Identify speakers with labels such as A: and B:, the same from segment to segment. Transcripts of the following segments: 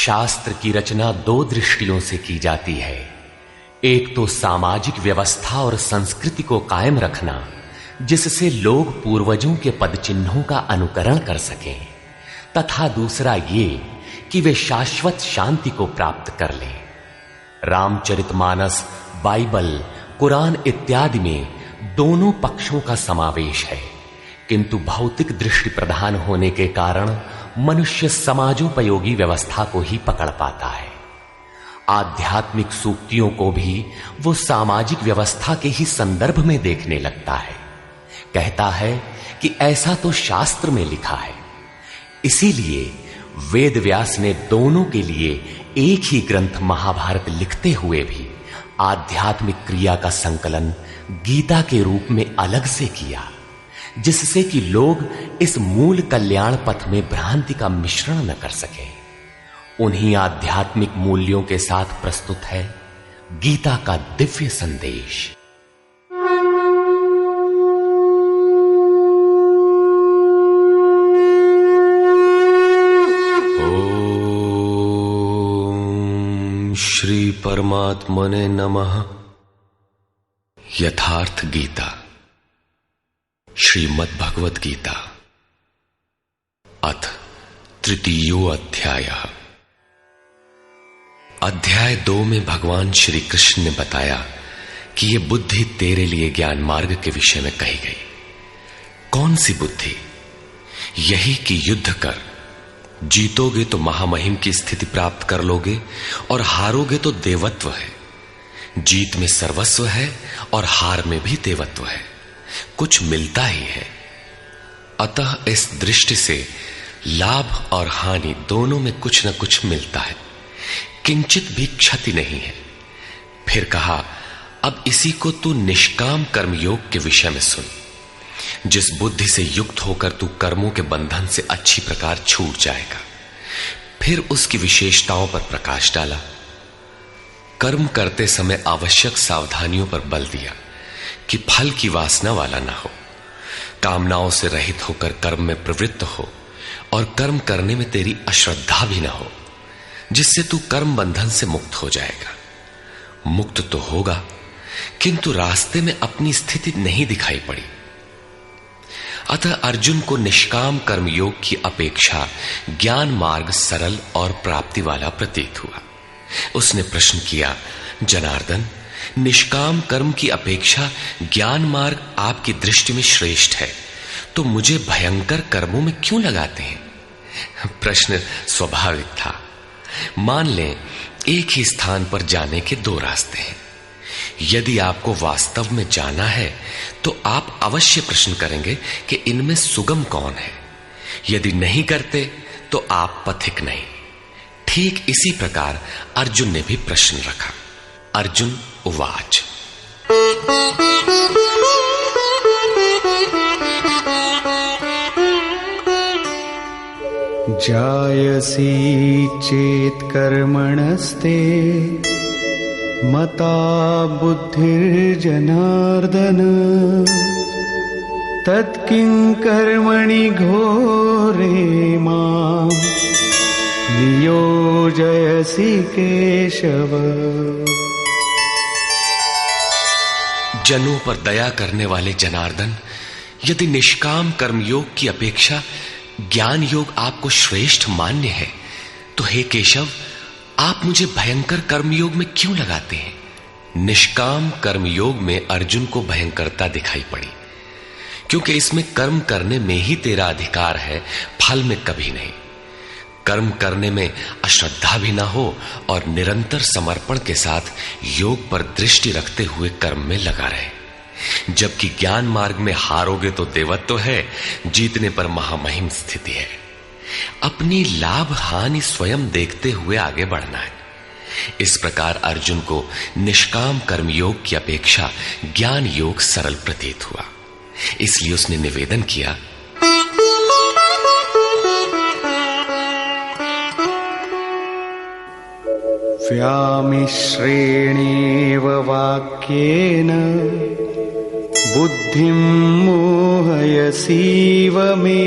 A: शास्त्र की रचना दो दृष्टियों से की जाती है। एक तो सामाजिक व्यवस्था और संस्कृति को कायम रखना, जिससे लोग पूर्वजों के पदचिन्हों का अनुकरण कर सकें, तथा दूसरा ये कि वे शाश्वत शांति को प्राप्त कर लें। रामचरितमानस, बाइबल, कुरान इत्यादि में दोनों पक्षों का समावेश है, किंतु भौतिक दृष्टि प्रधान होने के कारण मनुष्य समाजोपयोगी व्यवस्था को ही पकड़ पाता है। आध्यात्मिक सूक्तियों को भी वो सामाजिक व्यवस्था के ही संदर्भ में देखने लगता है। कहता है कि ऐसा तो शास्त्र में लिखा है। इसीलिए वेद व्यास ने दोनों के लिए एक ही ग्रंथ महाभारत लिखते हुए भी आध्यात्मिक क्रिया का संकलन गीता के रूप में अलग से किया, जिससे कि लोग इस मूल कल्याण पथ में भ्रांति का मिश्रण न कर सके। उन्हीं आध्यात्मिक मूल्यों के साथ प्रस्तुत है गीता का दिव्य संदेश। ओम श्री परमात्मने नमः। यथार्थ गीता, श्रीमद् भगवत गीता, अथ तृतीयो अध्यायः। अध्याय 2 में भगवान श्री कृष्ण ने बताया कि यह बुद्धि तेरे लिए ज्ञान मार्ग के विषय में कही गई। कौन सी बुद्धि? यही कि युद्ध कर, जीतोगे तो महामहिम की स्थिति प्राप्त कर लोगे और हारोगे तो देवत्व है। जीत में सर्वस्व है और हार में भी देवत्व है, कुछ मिलता ही है। अतः इस दृष्टि से लाभ और हानि दोनों में कुछ न कुछ मिलता है, किंचित भी क्षति नहीं है। फिर कहा, अब इसी को तू निष्काम कर्मयोग के विषय में सुन। जिस बुद्धि से युक्त होकर तू कर्मों के बंधन से अच्छी प्रकार छूट जाएगा। फिर उसकी विशेषताओं पर प्रकाश डाला। कर्म करते समय आवश्यक सावधानियों पर बल दिया कि फल की वासना वाला ना हो, कामनाओं से रहित होकर कर्म में प्रवृत्त हो और कर्म करने में तेरी अश्रद्धा भी ना हो, जिससे तू कर्म बंधन से मुक्त हो जाएगा। मुक्त तो होगा, किंतु रास्ते में अपनी स्थिति नहीं दिखाई पड़ी। अतः अर्जुन को निष्काम कर्मयोग की अपेक्षा ज्ञान मार्ग सरल और प्राप्ति वाला प्रतीत हुआ। उसने प्रश्न किया, जनार्दन, निष्काम कर्म की अपेक्षा ज्ञान मार्ग आपकी दृष्टि में श्रेष्ठ है, तो मुझे भयंकर कर्मों में क्यों लगाते हैं? प्रश्न स्वाभाविक था। मान लें एक ही स्थान पर जाने के दो रास्ते हैं। यदि आपको वास्तव में जाना है तो आप अवश्य प्रश्न करेंगे कि इनमें सुगम कौन है। यदि नहीं करते तो आप पथिक नहीं। ठीक इसी प्रकार अर्जुन ने भी प्रश्न रखा। अर्जुन उवाच,
B: जायसी चेत कर्मणस्ते मता बुद्धिर्जनार्दन तत्किं कर्मणि घोरे मां नियोजयसि केशव।
A: जनों पर दया करने वाले जनार्दन, यदि निष्काम कर्मयोग की अपेक्षा ज्ञान योग आपको श्रेष्ठ मान्य है, तो हे केशव, आप मुझे भयंकर कर्मयोग में क्यों लगाते हैं? निष्काम कर्मयोग में अर्जुन को भयंकरता दिखाई पड़ी, क्योंकि इसमें कर्म करने में ही तेरा अधिकार है, फल में कभी नहीं। कर्म करने में अश्रद्धा भी ना हो और निरंतर समर्पण के साथ योग पर दृष्टि रखते हुए कर्म में लगा रहे। जबकि ज्ञान मार्ग में हारोगे तो देवत्व है, जीतने पर महामहिम स्थिति है। अपनी लाभ हानि स्वयं देखते हुए आगे बढ़ना है। इस प्रकार अर्जुन को निष्काम कर्मयोग की अपेक्षा ज्ञान योग सरल प्रतीत हुआ। इसलिए उसने निवेदन किया,
B: व्यामिश्रेणेव वाक्येन बुद्धिं मोहयसीव मे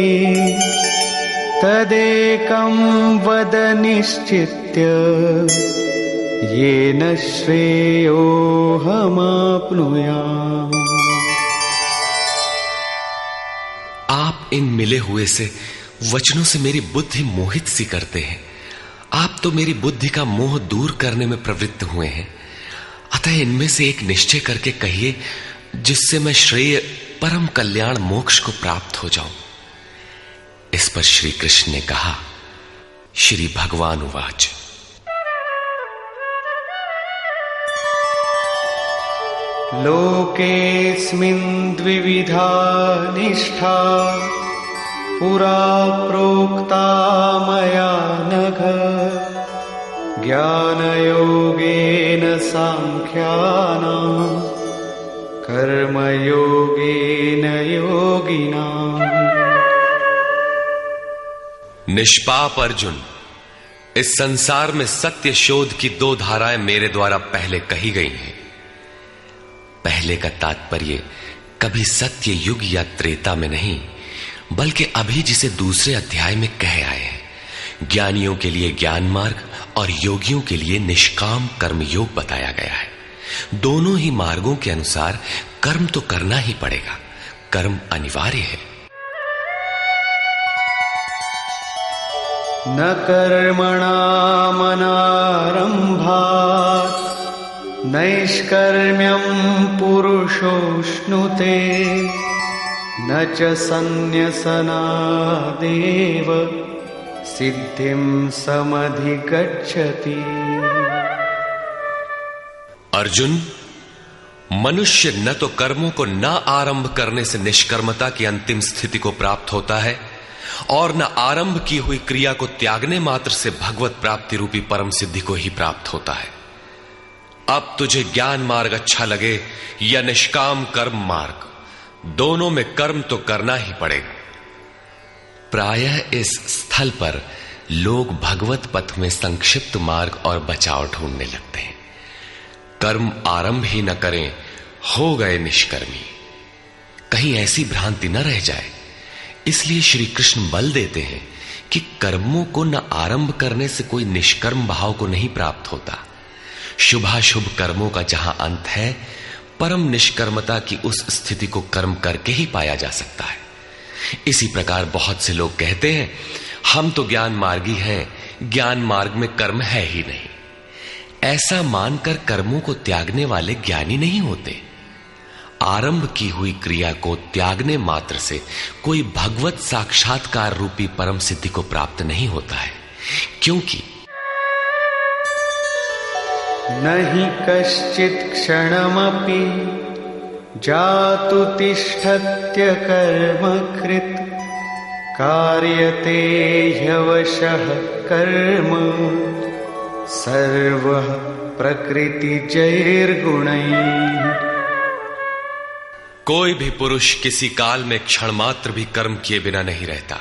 B: तदेकं वद निश्चित्य येन श्रेयोऽहमाप्नुयाम्।
A: आप इन मिले हुए से वचनों से मेरी बुद्धि मोहित सी करते हैं। आप तो मेरी बुद्धि का मोह दूर करने में प्रवृत्त हुए हैं। अतः इनमें से एक निश्चय करके कहिए जिससे मैं श्रेय परम कल्याण मोक्ष को प्राप्त हो जाऊं। इस पर श्री कृष्ण ने कहा, श्री भगवान उवाच,
B: लोकेऽस्मिन् द्विविधा निष्ठा पुरा प्रोक्ता मया नघ, ज्ञानयोगेन सांख्यानां कर्मयोगेन योगिनाम्।
A: निष्पाप अर्जुन, इस संसार में सत्य शोध की दो धाराएं मेरे द्वारा पहले कही गई हैं। पहले का तात्पर्य कभी सत्य युग या त्रेता में नहीं, बल्कि अभी जिसे दूसरे अध्याय में कहे आए हैं। ज्ञानियों के लिए ज्ञान मार्ग और योगियों के लिए निष्काम कर्म योग बताया गया है। दोनों ही मार्गों के अनुसार कर्म तो करना ही पड़ेगा, कर्म अनिवार्य है।
B: न कर्मणामनारम्भात् नैष्कर्म्यं पुरुषोऽश्नुते, न च सन्न्यसनादेव सिद्धिं समधिगच्छति।
A: अर्जुन, मनुष्य न तो कर्मों को न आरंभ करने से निष्कर्मता की अंतिम स्थिति को प्राप्त होता है और न आरंभ की हुई क्रिया को त्यागने मात्र से भगवत प्राप्ति रूपी परम सिद्धि को ही प्राप्त होता है। अब तुझे ज्ञान मार्ग अच्छा लगे या निष्काम कर्म मार्ग, दोनों में कर्म तो करना ही पड़ेगा। प्रायः इस स्थल पर लोग भगवत पथ में संक्षिप्त मार्ग और बचाव ढूंढने लगते हैं। कर्म आरंभ ही न करें, हो गए निष्कर्मी। कहीं ऐसी भ्रांति न रह जाए, इसलिए श्री कृष्ण बल देते हैं कि कर्मों को न आरंभ करने से कोई निष्कर्म भाव को नहीं प्राप्त होता। शुभाशुभ कर्मों का जहां अंत है, परम निष्कर्मता की उस स्थिति को कर्म करके ही पाया जा सकता है। इसी प्रकार बहुत से लोग कहते हैं, हम तो ज्ञान मार्गी हैं, ज्ञान मार्ग में कर्म है ही नहीं। ऐसा मानकर कर्मों को त्यागने वाले ज्ञानी नहीं होते। आरंभ की हुई क्रिया को त्यागने मात्र से कोई भगवत साक्षात्कार रूपी परम सिद्धि को प्राप्त नहीं होता है, क्योंकि
B: नहि कश्चित् क्षणमपि जातु तिष्ठत्य कर्मकृत्, कार्यते ह्यवशः कर्म सर्वः प्रकृतिजैर्गुणैः।
A: कोई भी पुरुष किसी काल में क्षण मात्र भी कर्म किए बिना नहीं रहता,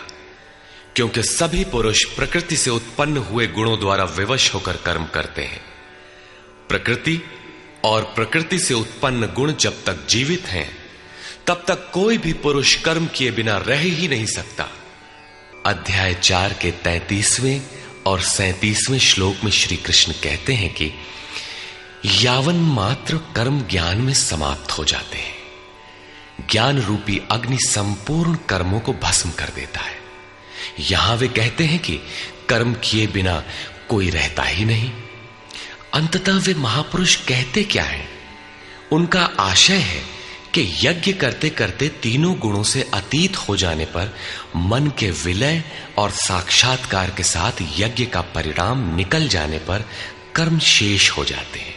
A: क्योंकि सभी पुरुष प्रकृति से उत्पन्न हुए गुणों द्वारा विवश होकर कर्म करते हैं। प्रकृति और प्रकृति से उत्पन्न गुण जब तक जीवित हैं, तब तक कोई भी पुरुष कर्म किए बिना रह ही नहीं सकता। अध्याय 4 के 33वें और 37वें श्लोक में श्री कृष्ण कहते हैं कि यावन मात्र कर्म ज्ञान में समाप्त हो जाते हैं। ज्ञान रूपी अग्नि संपूर्ण कर्मों को भस्म कर देता है। यहां वे कहते हैं कि कर्म किए बिना कोई रहता ही नहीं। अंततः वे महापुरुष कहते क्या हैं? उनका आशय है कि यज्ञ करते करते तीनों गुणों से अतीत हो जाने पर मन के विलय और साक्षात्कार के साथ यज्ञ का परिणाम निकल जाने पर कर्म शेष हो जाते हैं।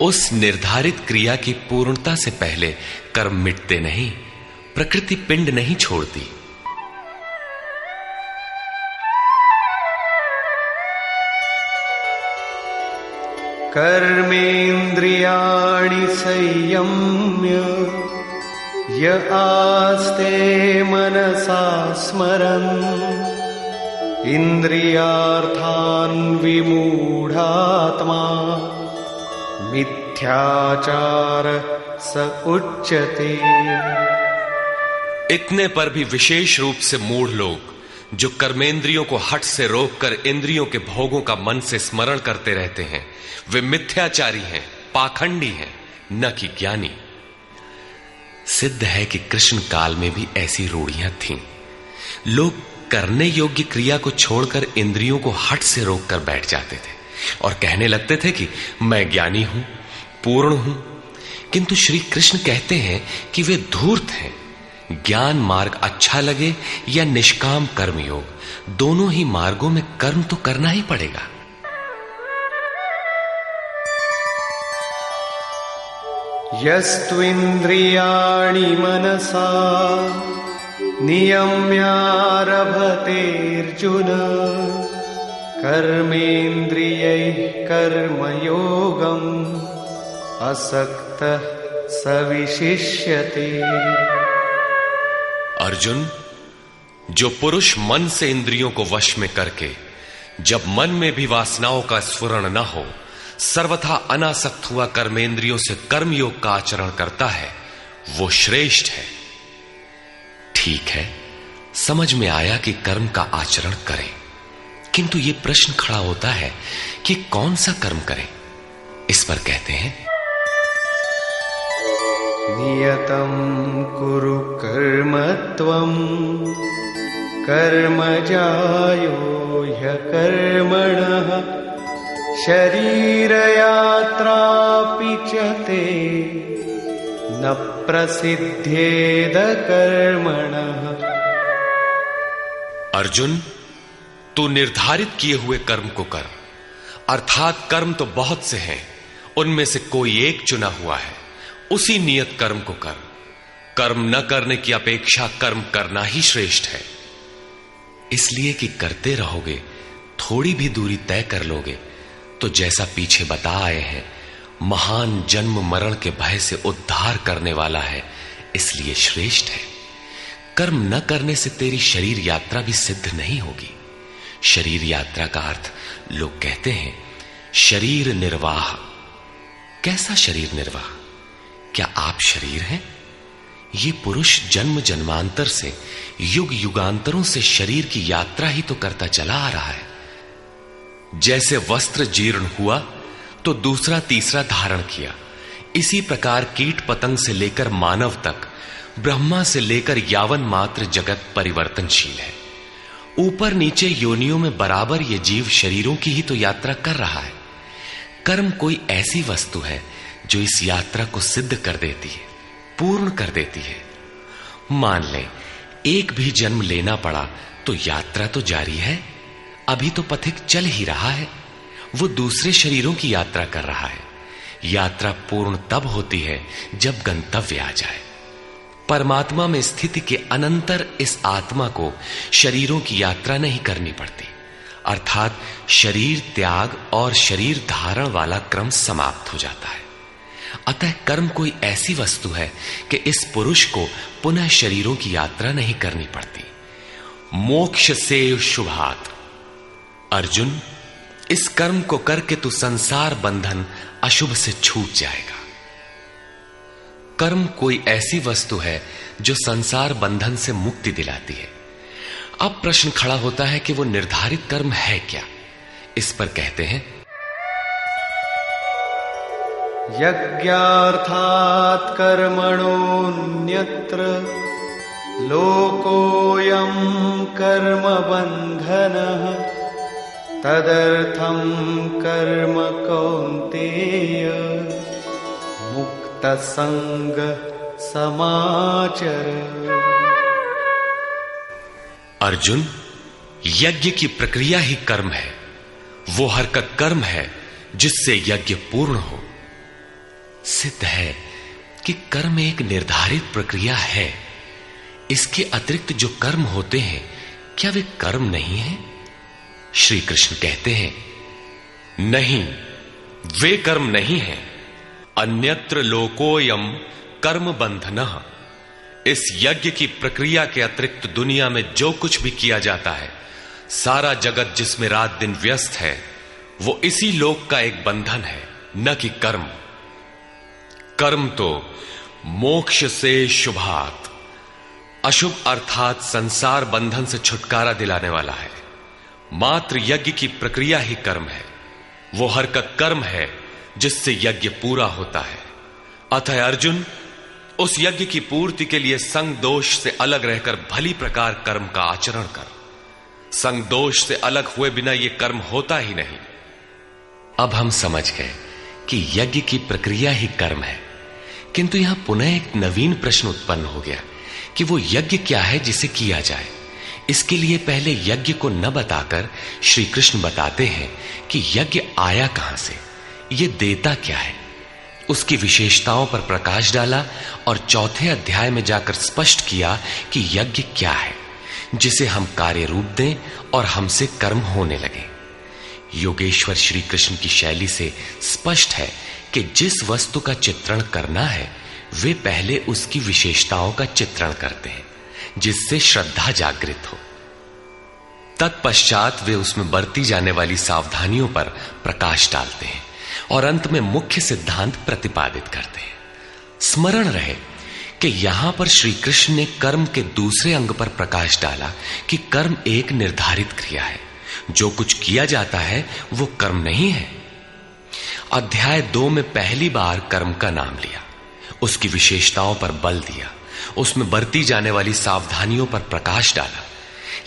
A: उस निर्धारित क्रिया की पूर्णता से पहले कर्म मिटते नहीं, प्रकृति पिंड नहीं छोड़ती।
B: कर्मेन्द्रियाणि संयम्य य आस्ते मनसा स्मरन्, इंद्रियार्थान् विमूढ़ात्मा मिथ्याचार स उच्यते।
A: इतने पर भी विशेष रूप से मूढ़ लोग जो कर्मेंद्रियों को हठ से रोककर इंद्रियों के भोगों का मन से स्मरण करते रहते हैं, वे मिथ्याचारी हैं, पाखंडी हैं, न कि ज्ञानी। सिद्ध है कि कृष्ण काल में भी ऐसी रूढ़ियां थीं। लोग करने योग्य क्रिया को छोड़कर इंद्रियों को हठ से रोककर बैठ जाते थे और कहने लगते थे कि मैं ज्ञानी हूं, पूर्ण हूं। किंतु श्री कृष्ण कहते हैं कि वे धूर्त हैं। ज्ञान मार्ग अच्छा लगे या निष्काम कर्म योग, दोनों ही मार्गों में कर्म तो करना ही पड़ेगा।
B: यस्त्विन्द्रियाणि मनसा नियम्यारभतेऽर्जुन कर्मेन्द्रियैः कर्मयोगम् असक्तः स विशिष्यते।
A: अर्जुन, जो पुरुष मन से इंद्रियों को वश में करके जब मन में भी वासनाओं का स्फुरण न हो सर्वथा अनासक्त हुआ कर्मेंद्रियों से कर्मयोग का आचरण करता है, वो श्रेष्ठ है। ठीक है, समझ में आया कि कर्म का आचरण करें, किंतु ये प्रश्न खड़ा होता है कि कौन सा कर्म करें। इस पर कहते हैं,
B: नियतं कुरु कर्म त्वं कर्मजायो ह्यकर्मणः शरीरयात्रापि च ते न प्रसिद्धेद कर्मणः।
A: अर्जुन, तू निर्धारित किए हुए कर्म को कर, अर्थात कर्म तो बहुत से हैं, उनमें से कोई एक चुना हुआ है, उसी नियत कर्म को कर। कर्म न करने की अपेक्षा कर्म करना ही श्रेष्ठ है। इसलिए कि करते रहोगे, थोड़ी भी दूरी तय कर लोगे तो जैसा पीछे बता आए हैं, महान जन्म मरण के भय से उद्धार करने वाला है, इसलिए श्रेष्ठ है। कर्म न करने से तेरी शरीर यात्रा भी सिद्ध नहीं होगी। शरीर यात्रा का अर्थ लोग कहते हैं शरीर निर्वाह। कैसा शरीर निर्वाह? क्या आप शरीर हैं? ये पुरुष जन्म जन्मांतर से, युग युगांतरों से शरीर की यात्रा ही तो करता चला आ रहा है। जैसे वस्त्र जीर्ण हुआ तो दूसरा तीसरा धारण किया, इसी प्रकार कीट पतंग से लेकर मानव तक, ब्रह्मा से लेकर यावन मात्र जगत परिवर्तनशील है। ऊपर नीचे योनियों में बराबर ये जीव शरीरों की ही तो यात्रा कर रहा है। कर्म कोई ऐसी वस्तु है जो इस यात्रा को सिद्ध कर देती है, पूर्ण कर देती है। मान ले एक भी जन्म लेना पड़ा तो यात्रा तो जारी है, अभी तो पथिक चल ही रहा है, वो दूसरे शरीरों की यात्रा कर रहा है। यात्रा पूर्ण तब होती है जब गंतव्य आ जाए। परमात्मा में स्थिति के अनंतर इस आत्मा को शरीरों की यात्रा नहीं करनी पड़ती, अर्थात शरीर त्याग और शरीर धारण वाला क्रम समाप्त हो जाता है। अतः कर्म कोई ऐसी वस्तु है कि इस पुरुष को पुनः शरीरों की यात्रा नहीं करनी पड़ती। मोक्ष से शुभात। अर्जुन, इस कर्म को करके तू संसार बंधन अशुभ से छूट जाएगा। कर्म कोई ऐसी वस्तु है जो संसार बंधन से मुक्ति दिलाती है। अब प्रश्न खड़ा होता है कि वो निर्धारित कर्म है क्या? इस पर कहते हैं,
B: यज्ञार्थात् कर्मणोऽन्यत्र लोकोऽयं कर्म बन्धनः तदर्थं कर्म कौन्तेय मुक्तसंग समाचर।
A: अर्जुन, यज्ञ की प्रक्रिया ही कर्म है। वो हरकत कर्म है जिससे यज्ञ पूर्ण हो। सिद्ध है कि कर्म एक निर्धारित प्रक्रिया है। इसके अतिरिक्त जो कर्म होते हैं, क्या वे कर्म नहीं है? श्री कृष्ण कहते हैं, नहीं, वे कर्म नहीं है। अन्यत्र लोकोयम कर्म बंधनः। इस यज्ञ की प्रक्रिया के अतिरिक्त दुनिया में जो कुछ भी किया जाता है, सारा जगत जिसमें रात दिन व्यस्त है, वो इसी लोक का एक बंधन है, न कि कर्म। कर्म तो मोक्ष से शुभात, अशुभ अर्थात संसार बंधन से छुटकारा दिलाने वाला है। मात्र यज्ञ की प्रक्रिया ही कर्म है। वो हरकत कर्म है जिससे यज्ञ पूरा होता है। अतः अर्जुन, उस यज्ञ की पूर्ति के लिए संग दोष से अलग रहकर भली प्रकार कर्म का आचरण कर। संग दोष से अलग हुए बिना यह कर्म होता ही नहीं। अब हम समझ गए कि यज्ञ की प्रक्रिया ही कर्म है, किंतु यहां पुनः एक नवीन प्रश्न उत्पन्न हो गया कि वो यज्ञ क्या है जिसे किया जाए। इसके लिए पहले यज्ञ को न बताकर श्री कृष्ण बताते हैं कि यज्ञ आया कहां से, ये देता क्या है। उसकी विशेषताओं पर प्रकाश डाला और चौथे अध्याय में जाकर स्पष्ट किया कि यज्ञ क्या है जिसे हम कार्य रूप दें और हमसे कर्म होने लगे। योगेश्वर श्री कृष्ण की शैली से स्पष्ट है कि जिस वस्तु का चित्रण करना है वे पहले उसकी विशेषताओं का चित्रण करते हैं जिससे श्रद्धा जागृत हो। तत्पश्चात वे उसमें बरती जाने वाली सावधानियों पर प्रकाश डालते हैं और अंत में मुख्य सिद्धांत प्रतिपादित करते हैं। स्मरण रहे कि यहां पर श्री कृष्ण ने कर्म के दूसरे अंग पर प्रकाश डाला कि कर्म एक निर्धारित क्रिया है। जो कुछ किया जाता है वो कर्म नहीं है। अध्याय 2 में पहली बार कर्म का नाम लिया, उसकी विशेषताओं पर बल दिया, उसमें बरती जाने वाली सावधानियों पर प्रकाश डाला,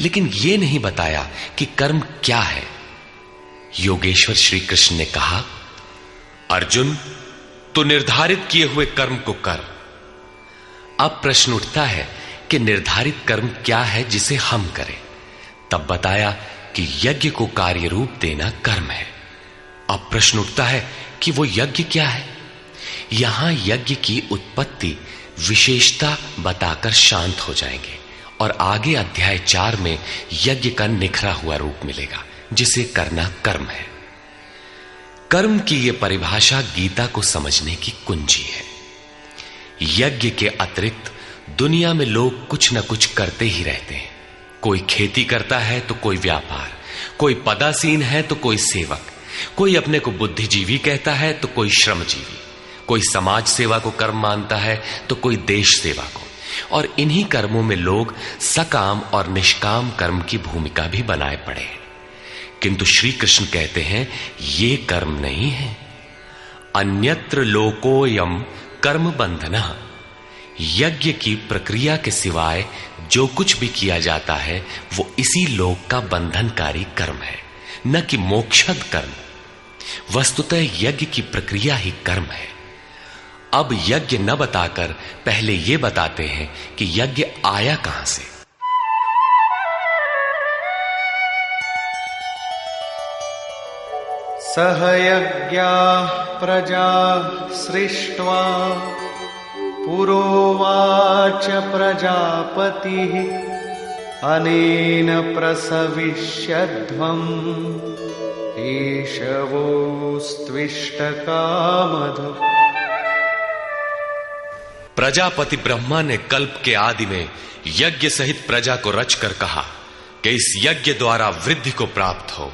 A: लेकिन यह नहीं बताया कि कर्म क्या है। योगेश्वर श्री कृष्ण ने कहा, अर्जुन, तू निर्धारित किए हुए कर्म को कर। अब प्रश्न उठता है कि निर्धारित कर्म क्या है जिसे हम करें। तब बताया कि यज्ञ को कार्य रूप देना कर्म है। अब प्रश्न उठता है कि वो यज्ञ क्या है। यहां यज्ञ की उत्पत्ति विशेषता बताकर शांत हो जाएंगे और आगे अध्याय 4 में यज्ञ का निखरा हुआ रूप मिलेगा जिसे करना कर्म है। कर्म की यह परिभाषा गीता को समझने की कुंजी है। यज्ञ के अतिरिक्त दुनिया में लोग कुछ न कुछ करते ही रहते हैं। कोई खेती करता है तो कोई व्यापार, कोई पदासीन है तो कोई सेवक, कोई अपने को बुद्धिजीवी कहता है तो कोई श्रमजीवी, कोई समाज सेवा को कर्म मानता है तो कोई देश सेवा को। और इन्हीं कर्मों में लोग सकाम और निष्काम कर्म की भूमिका भी बनाए पड़े हैं। किंतु श्री कृष्ण कहते हैं ये कर्म नहीं है। अन्यत्र लोकोयम कर्म बंधनः। यज्ञ की प्रक्रिया के सिवाय जो कुछ भी किया जाता है वो इसी लोक का बंधनकारी कर्म है, न कि मोक्षद कर्म। वस्तुतः यज्ञ की प्रक्रिया ही कर्म है। अब यज्ञ न बताकर पहले ये बताते हैं कि यज्ञ आया कहां से।
B: सह यज्ञाः प्रजा सृष्ट्वा पुरोवाच प्रजापतिः अनेन प्रसविष्यध्वम् ईशवोस्त्विष्टकामधुक्।
A: प्रजापति ब्रह्मा ने कल्प के आदि में यज्ञ सहित प्रजा को रचकर कहा कि इस यज्ञ द्वारा वृद्धि को प्राप्त हो।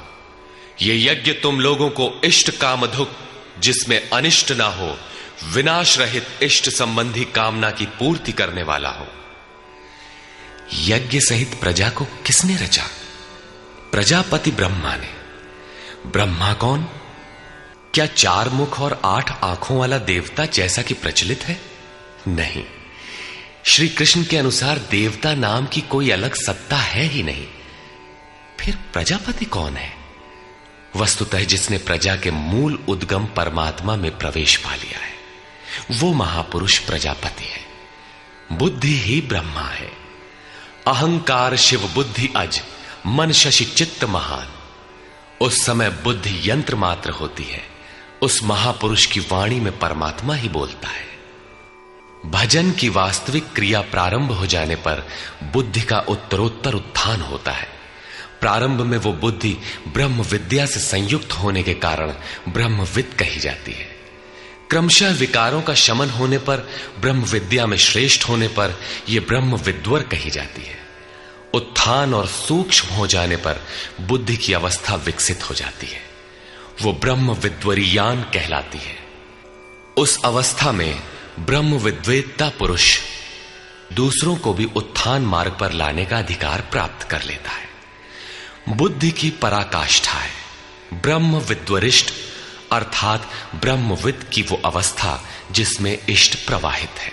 A: ये यज्ञ तुम लोगों को इष्ट कामधुक, जिसमें अनिष्ट ना हो, विनाश रहित इष्ट संबंधी कामना की पूर्ति करने वाला हो। यज्ञ सहित प्रजा को किसने रचा? प्रजापति ब्रह्मा ने। ब्रह्मा कौन? क्या 4 मुख और 8 आंखों वाला देवता जैसा कि प्रचलित है? नहीं। श्री कृष्ण के अनुसार देवता नाम की कोई अलग सत्ता है ही नहीं। फिर प्रजापति कौन है? वस्तुतः जिसने प्रजा के मूल उद्गम परमात्मा में प्रवेश पा लिया है वो महापुरुष प्रजापति है। बुद्धि ही ब्रह्मा है। अहंकार शिव बुद्धि अज, मन शशि चित्त महान। उस समय बुद्धि यंत्र मात्र होती है। उस महापुरुष की वाणी में परमात्मा ही बोलता है। भजन की वास्तविक क्रिया प्रारंभ हो जाने पर बुद्धि का उत्तरोत्तर उत्थान होता है। प्रारंभ में वो बुद्धि ब्रह्म विद्या से संयुक्त होने के कारण ब्रह्मविद कही जाती है। क्रमशः विकारों का शमन होने पर, ब्रह्म विद्या में श्रेष्ठ होने पर यह ब्रह्म विद्वर कही जाती है। उत्थान और सूक्ष्म हो जाने पर बुद्धि की अवस्था विकसित हो जाती है। वो ब्रह्म विद्वरीयान कहलाती है। उस अवस्था में ब्रह्म विद्वेत्ता पुरुष दूसरों को भी उत्थान मार्ग पर लाने का अधिकार प्राप्त कर लेता है। बुद्धि की पराकाष्ठा है ब्रह्म विद्वरिष्ट, अर्थात ब्रह्मविद की वो अवस्था जिसमें इष्ट प्रवाहित है।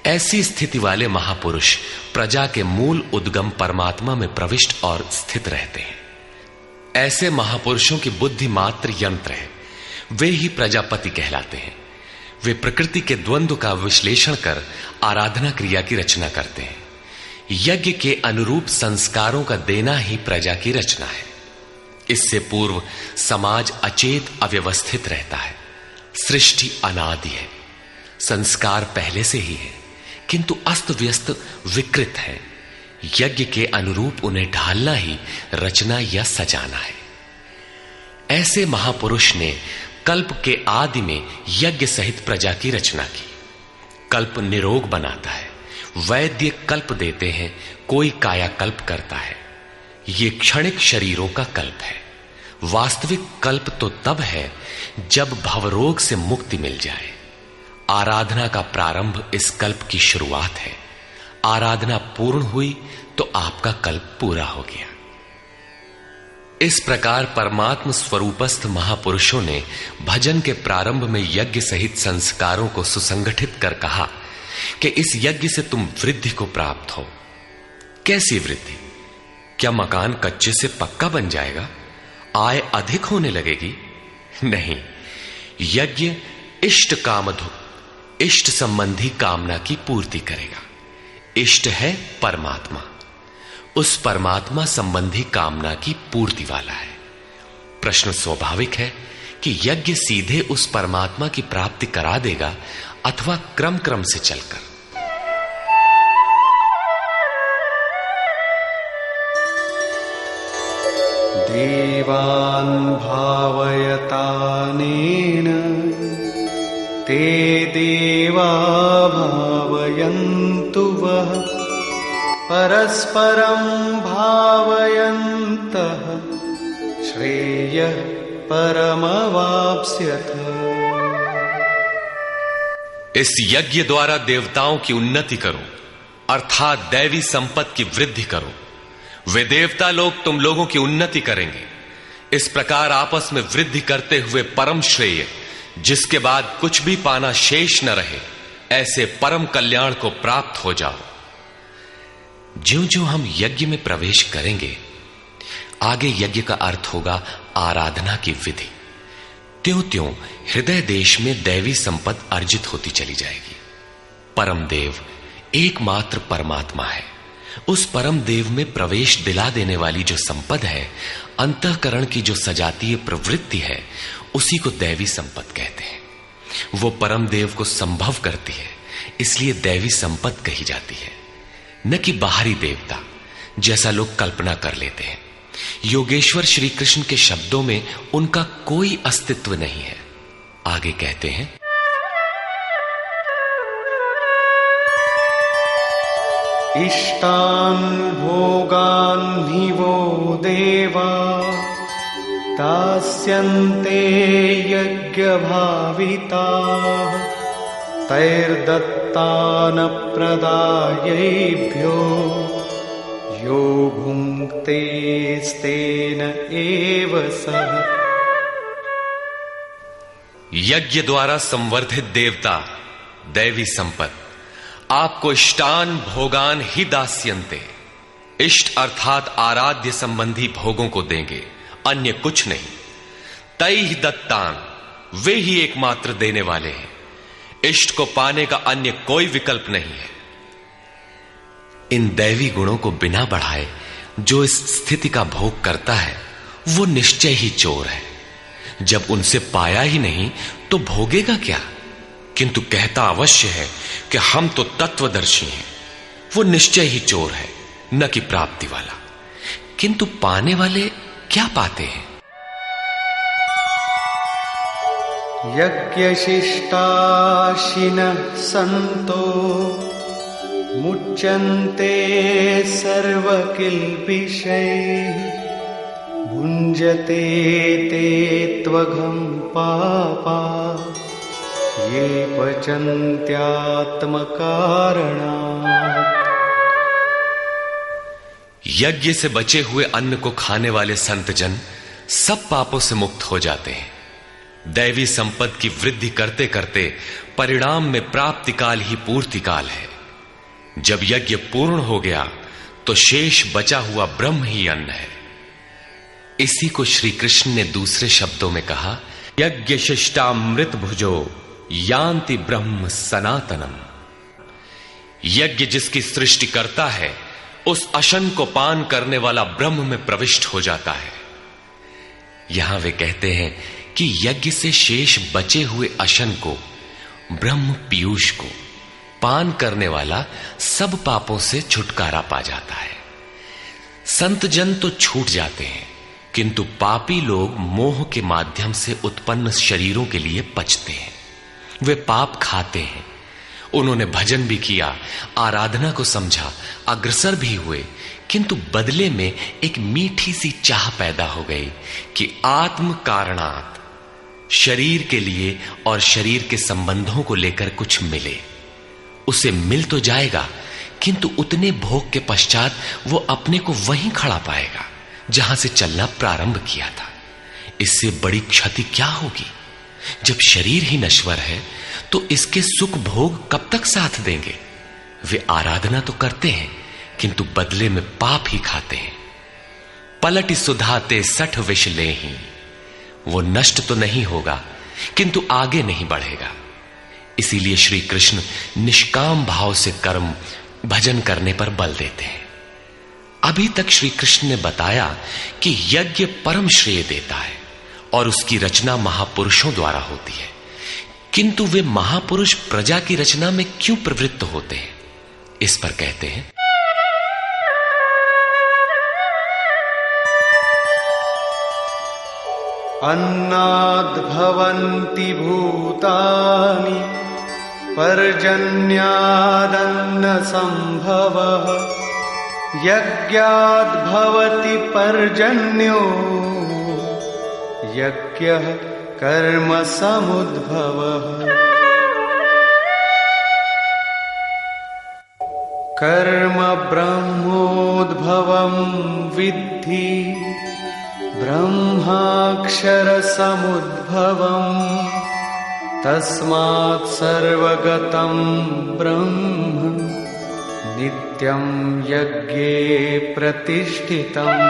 A: ऐसी स्थिति वाले महापुरुष प्रजा के मूल उद्गम परमात्मा में प्रविष्ट और स्थित रहते हैं। ऐसे महापुरुषों की बुद्धि मात्र यंत्र है, वे ही प्रजापति कहलाते हैं। वे प्रकृति के द्वंद्व का विश्लेषण कर आराधना क्रिया की रचना करते हैं। यज्ञ के अनुरूप संस्कारों का देना ही प्रजा की रचना है। इससे पूर्व समाज अचेत अव्यवस्थित रहता है। सृष्टि अनादि है, संस्कार पहले से ही है, किंतु अस्त व्यस्त विकृत है। यज्ञ के अनुरूप उन्हें ढालना ही रचना या सजाना है। ऐसे महापुरुष ने कल्प के आदि में यज्ञ सहित प्रजा की रचना की। कल्प निरोग बनाता है, वैद्य कल्प देते हैं, कोई काया कल्प करता है। ये क्षणिक शरीरों का कल्प है। वास्तविक कल्प तो तब है जब भवरोग से मुक्ति मिल जाए। आराधना का प्रारंभ इस कल्प की शुरुआत है। आराधना पूर्ण हुई तो आपका कल्प पूरा हो गया। इस प्रकार परमात्म स्वरूपस्थ महापुरुषों ने भजन के प्रारंभ में यज्ञ सहित संस्कारों को सुसंगठित कर कहा कि इस यज्ञ से तुम वृद्धि को प्राप्त हो। कैसी वृद्धि? क्या मकान कच्चे से पक्का बन जाएगा? आय अधिक होने लगेगी? नहीं, यज्ञ इष्ट कामधु, इष्ट संबंधी कामना की पूर्ति करेगा। इष्ट है परमात्मा, उस परमात्मा संबंधी कामना की पूर्ति वाला है। प्रश्न स्वाभाविक है कि यज्ञ सीधे उस परमात्मा की प्राप्ति करा देगा अथवा क्रम क्रम से चलकर।
B: देवान् भावयतानेन ते देवा भावयन्तु वः परस्परं भावयन्तः श्रेयः परमवाप्स्यथ।
A: इस यज्ञ द्वारा देवताओं की उन्नति करो, अर्थात दैवी संपत्ति की वृद्धि करो। वे देवता लोग तुम लोगों की उन्नति करेंगे। इस प्रकार आपस में वृद्धि करते हुए परम श्रेय, जिसके बाद कुछ भी पाना शेष न रहे, ऐसे परम कल्याण को प्राप्त हो जाओ। ज्यों ज्यों हम यज्ञ में प्रवेश करेंगे, आगे यज्ञ का अर्थ होगा आराधना की विधि। त्यों त्यों हृदय देश में दैवी संपत्ति अर्जित होती चली जाएगी। परम देव एकमात्र परमात्मा है। उस परम देव में प्रवेश दिला देने वाली जो संपद है, अंतःकरण की जो सजातीय प्रवृत्ति है, उसी को दैवी संपत्ति कहते हैं। वो परम देव को संभव करती है, इसलिए दैवी संपत्ति कही जाती है, न कि बाहरी देवता जैसा लोग कल्पना कर लेते हैं। योगेश्वर श्री कृष्ण के शब्दों में उनका कोई अस्तित्व नहीं है। आगे कहते हैं,
B: इष्टान् भोगान् हि वो देवा दास्यन्ते यज्ञभाविताः तैर्दत्तान् प्रदायैभ्यो यो भुङ्क्तेस्तेन एव सः।
A: यज्ञ द्वारा संवर्धित देवता दैवी संपत्ति आपको इष्टान भोगान ही दास्यन्ते, इष्ट अर्थात आराध्य संबंधी भोगों को देंगे, अन्य कुछ नहीं। तैहि दत्तान, वे ही एकमात्र देने वाले हैं। इष्ट को पाने का अन्य कोई विकल्प नहीं है। इन दैवी गुणों को बिना बढ़ाए जो इस स्थिति का भोग करता है, वो निश्चय ही चोर है। जब उनसे पाया ही नहीं तो भोगेगा क्या? किंतु कहता अवश्य है कि हम तो तत्वदर्शी हैं। वो निश्चय ही चोर है, न कि प्राप्ति वाला। किंतु पाने वाले क्या पाते हैं?
B: यज्ञशिष्टाशिनः सन्तो मुच्यन्ते सर्वकिल्बिषैः भुञ्जते ते त्वघं पापा ये पचन्त्यात्मकारणात्।
A: यज्ञ से बचे हुए अन्न को खाने वाले संत जन सब पापों से मुक्त हो जाते हैं। दैवी संपत्ति की वृद्धि करते करते परिणाम में प्राप्ति काल ही पूर्ति काल है। जब यज्ञ पूर्ण हो गया तो शेष बचा हुआ ब्रह्म ही अन्न है। इसी को श्री कृष्ण ने दूसरे शब्दों में कहा, यज्ञ शिष्टामृत भुजो यान्ति ब्रह्म सनातनम। यज्ञ जिसकी सृष्टि करता है उस अशन को पान करने वाला ब्रह्म में प्रविष्ट हो जाता है। यहां वे कहते हैं कि यज्ञ से शेष बचे हुए अशन को, ब्रह्म पीयूष को पान करने वाला सब पापों से छुटकारा पा जाता है। संत जन तो छूट जाते हैं, किंतु पापी लोग मोह के माध्यम से उत्पन्न शरीरों के लिए पचते हैं। वे पाप खाते हैं। उन्होंने भजन भी किया, आराधना को समझा, अग्रसर भी हुए, किंतु बदले में एक मीठी सी चाह पैदा हो गई कि आत्म कारणात् शरीर के लिए और शरीर के संबंधों को लेकर कुछ मिले। उसे मिल तो जाएगा, किंतु उतने भोग के पश्चात वो अपने को वहीं खड़ा पाएगा जहां से चलना प्रारंभ किया था। इससे बड़ी क्षति क्या होगी? जब शरीर ही नश्वर है तो इसके सुख भोग कब तक साथ देंगे? वे आराधना तो करते हैं, किंतु बदले में पाप ही खाते हैं। पलटि सुधाते सठ विष लेहि। वो नष्ट तो नहीं होगा, किंतु आगे नहीं बढ़ेगा। इसीलिए श्री कृष्ण निष्काम भाव से कर्म भजन करने पर बल देते हैं। अभी तक श्री कृष्ण ने बताया कि यज्ञ परम श्रेय देता है और उसकी रचना महापुरुषों द्वारा होती है, किंतु वे महापुरुष प्रजा की रचना में क्यों प्रवृत्त होते हैं? इस पर कहते हैं,
B: अन्नाद्भवन्ति भूतानि पर्जन्यादन्न संभवः यज्ञाद्भवति पर्जन्यो यज्ञः कर्म समुद्भवः। कर्म ब्रह्मोद्भवं विद्धि ब्रह्माक्षर समुद्भवम् तस्मात् सर्वगतं ब्रह्म नित्यं यज्ञे प्रतिष्ठितम्।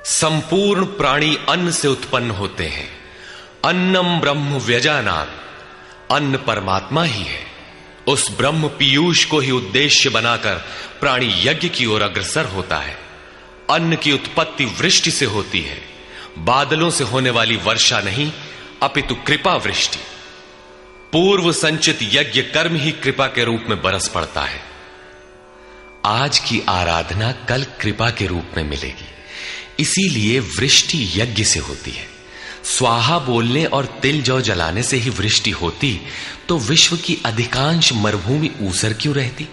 A: संपूर्ण प्राणी अन्न से उत्पन्न होते हैं। अन्नम ब्रह्म व्यजानात्। अन्न परमात्मा ही है। उस ब्रह्म पीयूष को ही उद्देश्य बनाकर प्राणी यज्ञ की ओर अग्रसर होता है। अन्न की उत्पत्ति वृष्टि से होती है। बादलों से होने वाली वर्षा नहीं, अपितु कृपा वृष्टि। पूर्व संचित यज्ञ कर्म ही कृपा के रूप में बरस पड़ता है। आज की आराधना कल कृपा के रूप में मिलेगी। इसीलिए वृष्टि यज्ञ से होती है। स्वाहा बोलने और तिल जौ जलाने से ही वृष्टि होती तो विश्व की अधिकांश मरुभूमि ऊसर क्यों रहती,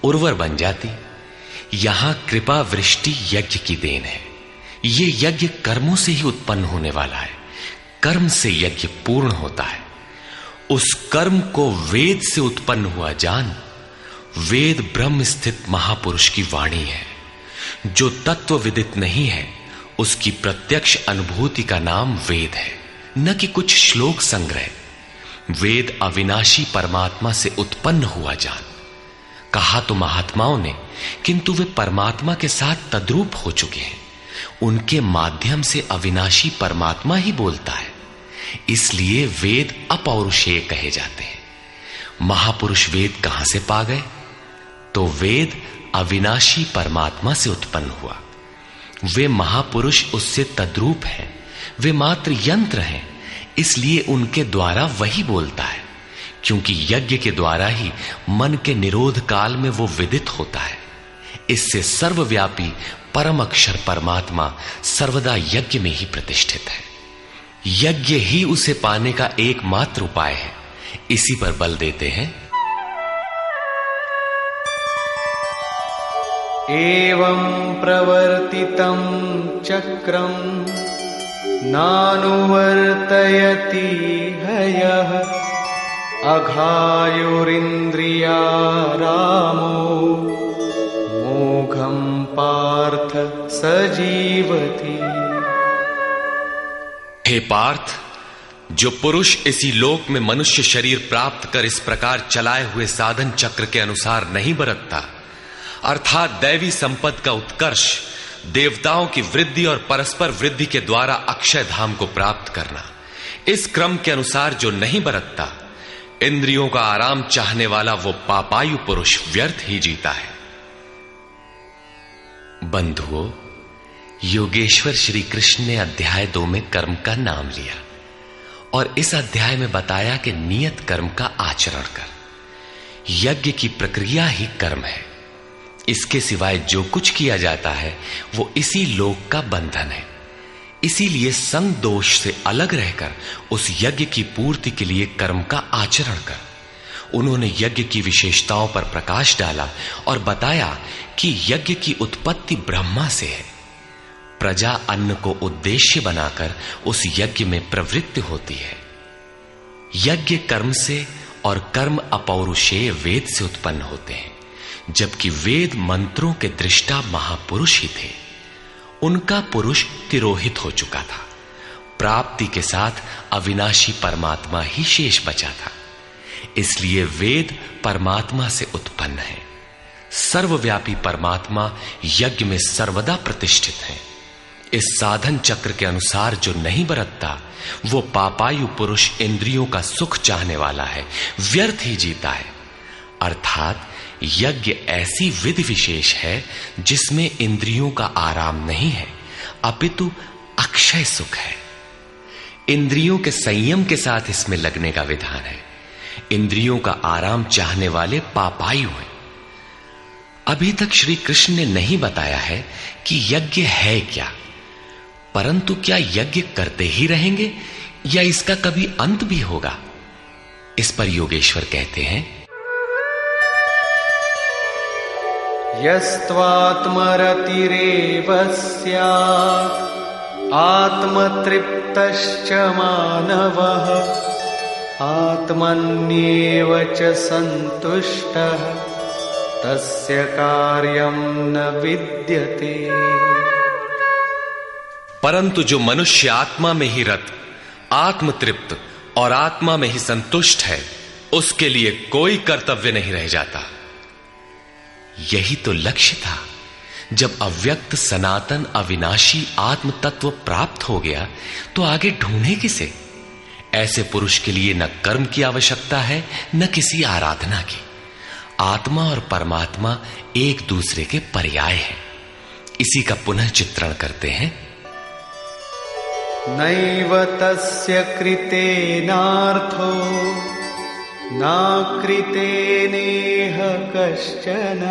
A: उर्वर बन जाती। यहां कृपा वृष्टि यज्ञ की देन है। ये यज्ञ कर्मों से ही उत्पन्न होने वाला है। कर्म से यज्ञ पूर्ण होता है। उस कर्म को वेद से उत्पन्न हुआ जान। वेद ब्रह्म स्थित महापुरुष की वाणी है। जो तत्व विदित नहीं है उसकी प्रत्यक्ष अनुभूति का नाम वेद है, न कि कुछ श्लोक संग्रह। वेद अविनाशी परमात्मा से उत्पन्न हुआ जान। कहा तो महात्माओं ने, किंतु वे परमात्मा के साथ तद्रूप हो चुके हैं। उनके माध्यम से अविनाशी परमात्मा ही बोलता है। इसलिए वेद अपौरुषेय कहे जाते हैं। महापुरुष वेद कहां से पा गए? तो वेद अविनाशी परमात्मा से उत्पन्न हुआ। वे महापुरुष उससे तद्रूप हैं। वे मात्र यंत्र हैं, इसलिए उनके द्वारा वही बोलता है। क्योंकि यज्ञ के द्वारा ही मन के निरोध काल में वो विदित होता है। इससे सर्वव्यापी परम अक्षर परमात्मा सर्वदा यज्ञ में ही प्रतिष्ठित है। यज्ञ ही उसे पाने का एकमात्र उपाय है। इसी पर बल देते हैं।
B: एवं प्रवर्तितं चक्रं नानुवर्तयति हयः अघायुरिन्द्रियारामो मोघं पार्थ सजीवति।
A: हे पार्थ, जो पुरुष इसी लोक में मनुष्य शरीर प्राप्त कर इस प्रकार चलाए हुए साधन चक्र के अनुसार नहीं बरतता, अर्थात दैवी संपत्ति का उत्कर्ष, देवताओं की वृद्धि और परस्पर वृद्धि के द्वारा अक्षय धाम को प्राप्त करना, इस क्रम के अनुसार जो नहीं बरतता, इंद्रियों का आराम चाहने वाला वो पापायु पुरुष व्यर्थ ही जीता है। बंधुओं, योगेश्वर श्री कृष्ण ने अध्याय 2 में कर्म का नाम लिया और इस अध्याय में बताया कि नियत कर्म का आचरण कर। यज्ञ की प्रक्रिया ही कर्म है। इसके सिवाय जो कुछ किया जाता है वो इसी लोक का बंधन है। इसीलिए संग दोष से अलग रहकर उस यज्ञ की पूर्ति के लिए कर्म का आचरण कर। उन्होंने यज्ञ की विशेषताओं पर प्रकाश डाला और बताया कि यज्ञ की उत्पत्ति ब्रह्मा से है। प्रजा अन्न को उद्देश्य बनाकर उस यज्ञ में प्रवृत्त होती है। यज्ञ कर्म से और कर्म अपौरुषेय वेद से उत्पन्न होते हैं, जबकि वेद मंत्रों के दृष्टा महापुरुष ही थे। उनका पुरुष तिरोहित हो चुका था। प्राप्ति के साथ अविनाशी परमात्मा ही शेष बचा था। इसलिए वेद परमात्मा से उत्पन्न है। सर्वव्यापी परमात्मा यज्ञ में सर्वदा प्रतिष्ठित है। इस साधन चक्र के अनुसार जो नहीं बरतता, वो पापायु पुरुष इंद्रियों का सुख चाहने वाला है, व्यर्थ ही जीता है। अर्थात यज्ञ ऐसी विधि विशेष है जिसमें इंद्रियों का आराम नहीं है, अपितु अक्षय सुख है। इंद्रियों के संयम के साथ इसमें लगने का विधान है। इंद्रियों का आराम चाहने वाले पापायु हैं। अभी तक श्री कृष्ण ने नहीं बताया है कि यज्ञ है क्या, परंतु क्या यज्ञ करते ही रहेंगे या इसका कभी अंत भी होगा? इस पर योगेश्वर कहते हैं,
B: यस्त्वात्मरतिरेव स्यात् आत्मतृप्तश्च मानवः आत्मन्येव च सन्तुष्टः तस्य कार्यं न विद्यते।
A: परंतु जो मनुष्य आत्मा में ही रत, आत्मतृप्त और आत्मा में ही संतुष्ट है, उसके लिए कोई कर्तव्य नहीं रह जाता। यही तो लक्ष्य था। जब अव्यक्त सनातन अविनाशी आत्म तत्व प्राप्त हो गया तो आगे ढूंढे किसे? ऐसे पुरुष के लिए न कर्म की आवश्यकता है न किसी आराधना की। आत्मा और परमात्मा एक दूसरे के पर्याय हैं। इसी का पुनः चित्रण करते हैं।
B: नैव तस्य कृतेनार्थो नाकृतेनेह कश्चन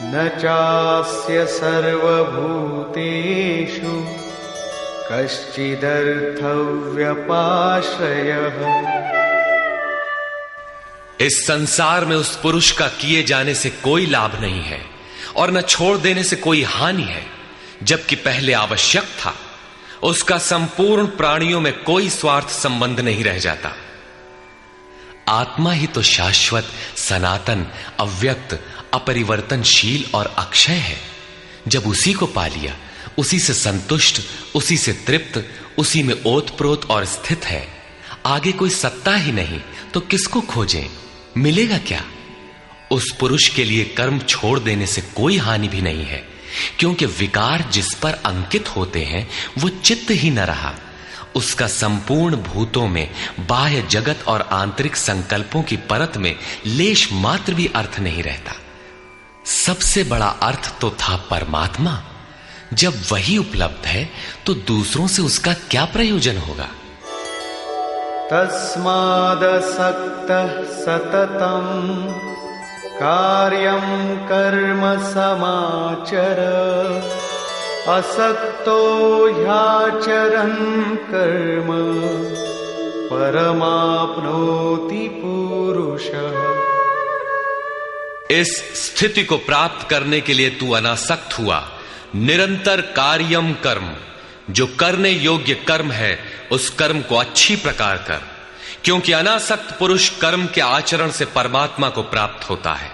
B: न चास्य सर्वभूतेषु कश्चिदर्थव्यपाश्रयः।
A: इस संसार में उस पुरुष का किए जाने से कोई लाभ नहीं है और न छोड़ देने से कोई हानि है। जबकि पहले आवश्यक था, उसका संपूर्ण प्राणियों में कोई स्वार्थ संबंध नहीं रह जाता। आत्मा ही तो शाश्वत, सनातन, अव्यक्त, अपरिवर्तनशील और अक्षय है। जब उसी को पा लिया, उसी से संतुष्ट, उसी से तृप्त, उसी में ओतप्रोत और स्थित है, आगे कोई सत्ता ही नहीं तो किसको खोजें? मिलेगा क्या? उस पुरुष के लिए कर्म छोड़ देने से कोई हानि भी नहीं है, क्योंकि विकार जिस पर अंकित होते हैं वो चित्त ही न रहा। उसका संपूर्ण भूतों में, बाह्य जगत और आंतरिक संकल्पों की परत में लेश मात्र भी अर्थ नहीं रहता। सबसे बड़ा अर्थ तो था परमात्मा। जब वही उपलब्ध है तो दूसरों से उसका क्या प्रयोजन होगा?
B: तस्मादसक्तः सततं कार्यं कर्म समाचर असक्तो ह्याचरन् कर्म परमाप्नोति पुरुषः।
A: इस स्थिति को प्राप्त करने के लिए तू अनासक्त हुआ। निरंतर कार्यम कर्म, जो करने योग्य कर्म है उस कर्म को अच्छी प्रकार कर, क्योंकि अनासक्त पुरुष कर्म के आचरण से परमात्मा को प्राप्त होता है।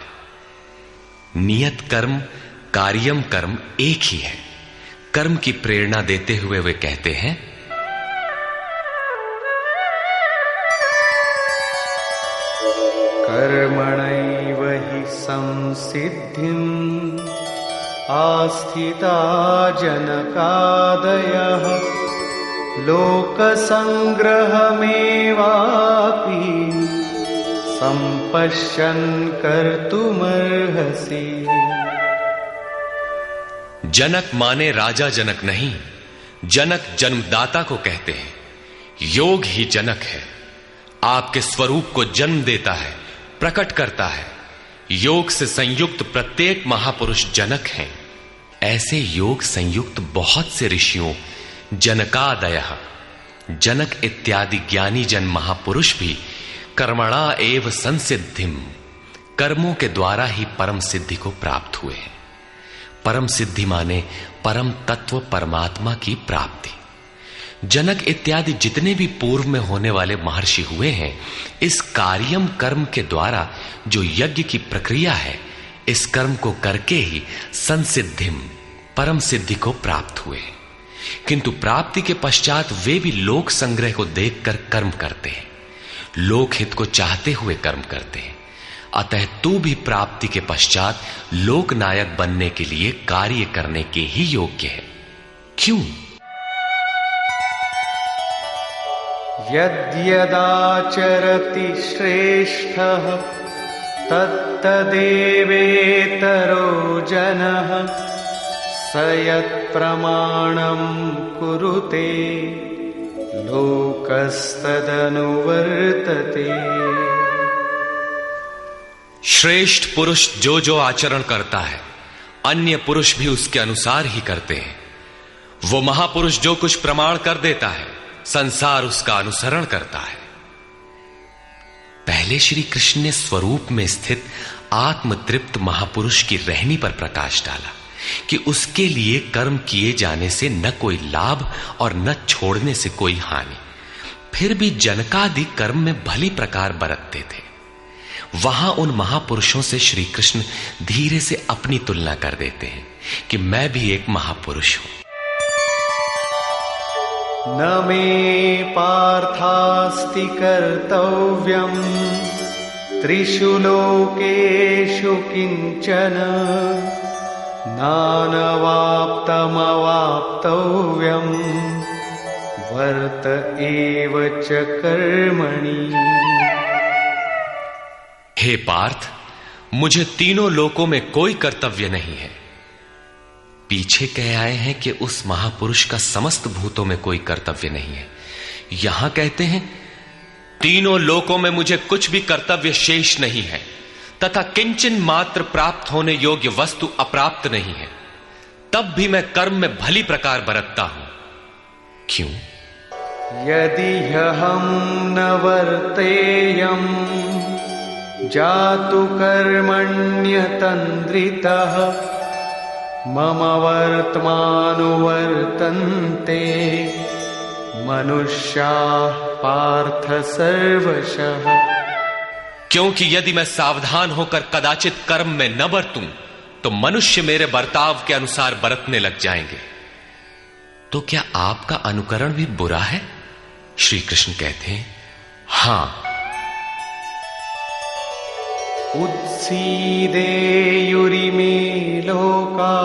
A: नियत कर्म, कार्यम कर्म एक ही है। कर्म की प्रेरणा देते हुए वे कहते हैं,
B: कर्मणैव हि संसिद्धिम् आस्थिता जनकादयः लोकसंग्रहमेवापि संपश्यन् कर्तुमर्हसि।
A: जनक माने राजा जनक नहीं, जनक जन्मदाता को कहते हैं। योग ही जनक है, आपके स्वरूप को जन्म देता है, प्रकट करता है। योग से संयुक्त प्रत्येक महापुरुष जनक हैं। ऐसे योग संयुक्त बहुत से ऋषियों, जनकादयः, जनक इत्यादि ज्ञानी जन महापुरुष भी कर्मणा एव संसिद्धिम, कर्मों के द्वारा ही परम सिद्धि को प्राप्त हुए हैं। परम सिद्धि माने परम तत्व परमात्मा की प्राप्ति। जनक इत्यादि जितने भी पूर्व में होने वाले महर्षि हुए हैं, इस कार्यम कर्म के द्वारा जो यज्ञ की प्रक्रिया है, इस कर्म को करके ही संसिद्धिम, परम सिद्धि को प्राप्त हुए। किंतु प्राप्ति के पश्चात वे भी लोक संग्रह को देखकर कर्म करते हैं, लोकहित को चाहते हुए कर्म करते हैं। अतः तू भी प्राप्ति के पश्चात लोकनायक बनने के लिए कार्य करने के ही योग्य है। क्यों?
B: यद्यदाचरति श्रेष्ठः तत्तदेवेतरो जनः स यत्प्रमाणं कुरुते लोकस्तदनुवर्तते।
A: श्रेष्ठ पुरुष जो जो आचरण करता है, अन्य पुरुष भी उसके अनुसार ही करते हैं। वो महापुरुष जो कुछ प्रमाण कर देता है, संसार उसका अनुसरण करता है। पहले श्री कृष्ण ने स्वरूप में स्थित आत्मतृप्त महापुरुष की रहनी पर प्रकाश डाला कि उसके लिए कर्म किए जाने से न कोई लाभ और न छोड़ने से कोई हानि। फिर भी जनकादि कर्म में भली प्रकार बरतते थे। वहां उन महापुरुषों से श्री कृष्ण धीरे से अपनी तुलना कर देते हैं कि मैं भी एक महापुरुष हूं।
B: न मे पार्थास्ति कर्तव्यम् त्रिषु लोकेषु किंचन नानवाप्तमवाप्तव्यम् वर्त एव च कर्मणि।
A: हे पार्थ, मुझे तीनों लोकों में कोई कर्तव्य नहीं है। पीछे कह आए हैं कि उस महापुरुष का समस्त भूतों में कोई कर्तव्य नहीं है। यहां कहते हैं तीनों लोकों में मुझे कुछ भी कर्तव्य शेष नहीं है, तथा किंचन मात्र प्राप्त होने योग्य वस्तु अप्राप्त नहीं है। तब भी मैं कर्म में भली प्रकार बरतता हूं। क्यों?
B: यदि हम न वर्तेयम् जातु कर्मण्यतन्द्रितः मम वर्त्मानुवर्तन्ते मनुष्याः पार्थ सर्वशः।
A: क्योंकि यदि मैं सावधान होकर कदाचित कर्म में न बरतूं तो मनुष्य मेरे बर्ताव के अनुसार बरतने लग जाएंगे। तो क्या आपका अनुकरण भी बुरा है? श्री कृष्ण कहते हैं हां।
B: उत्सीदेयुरिमे लोका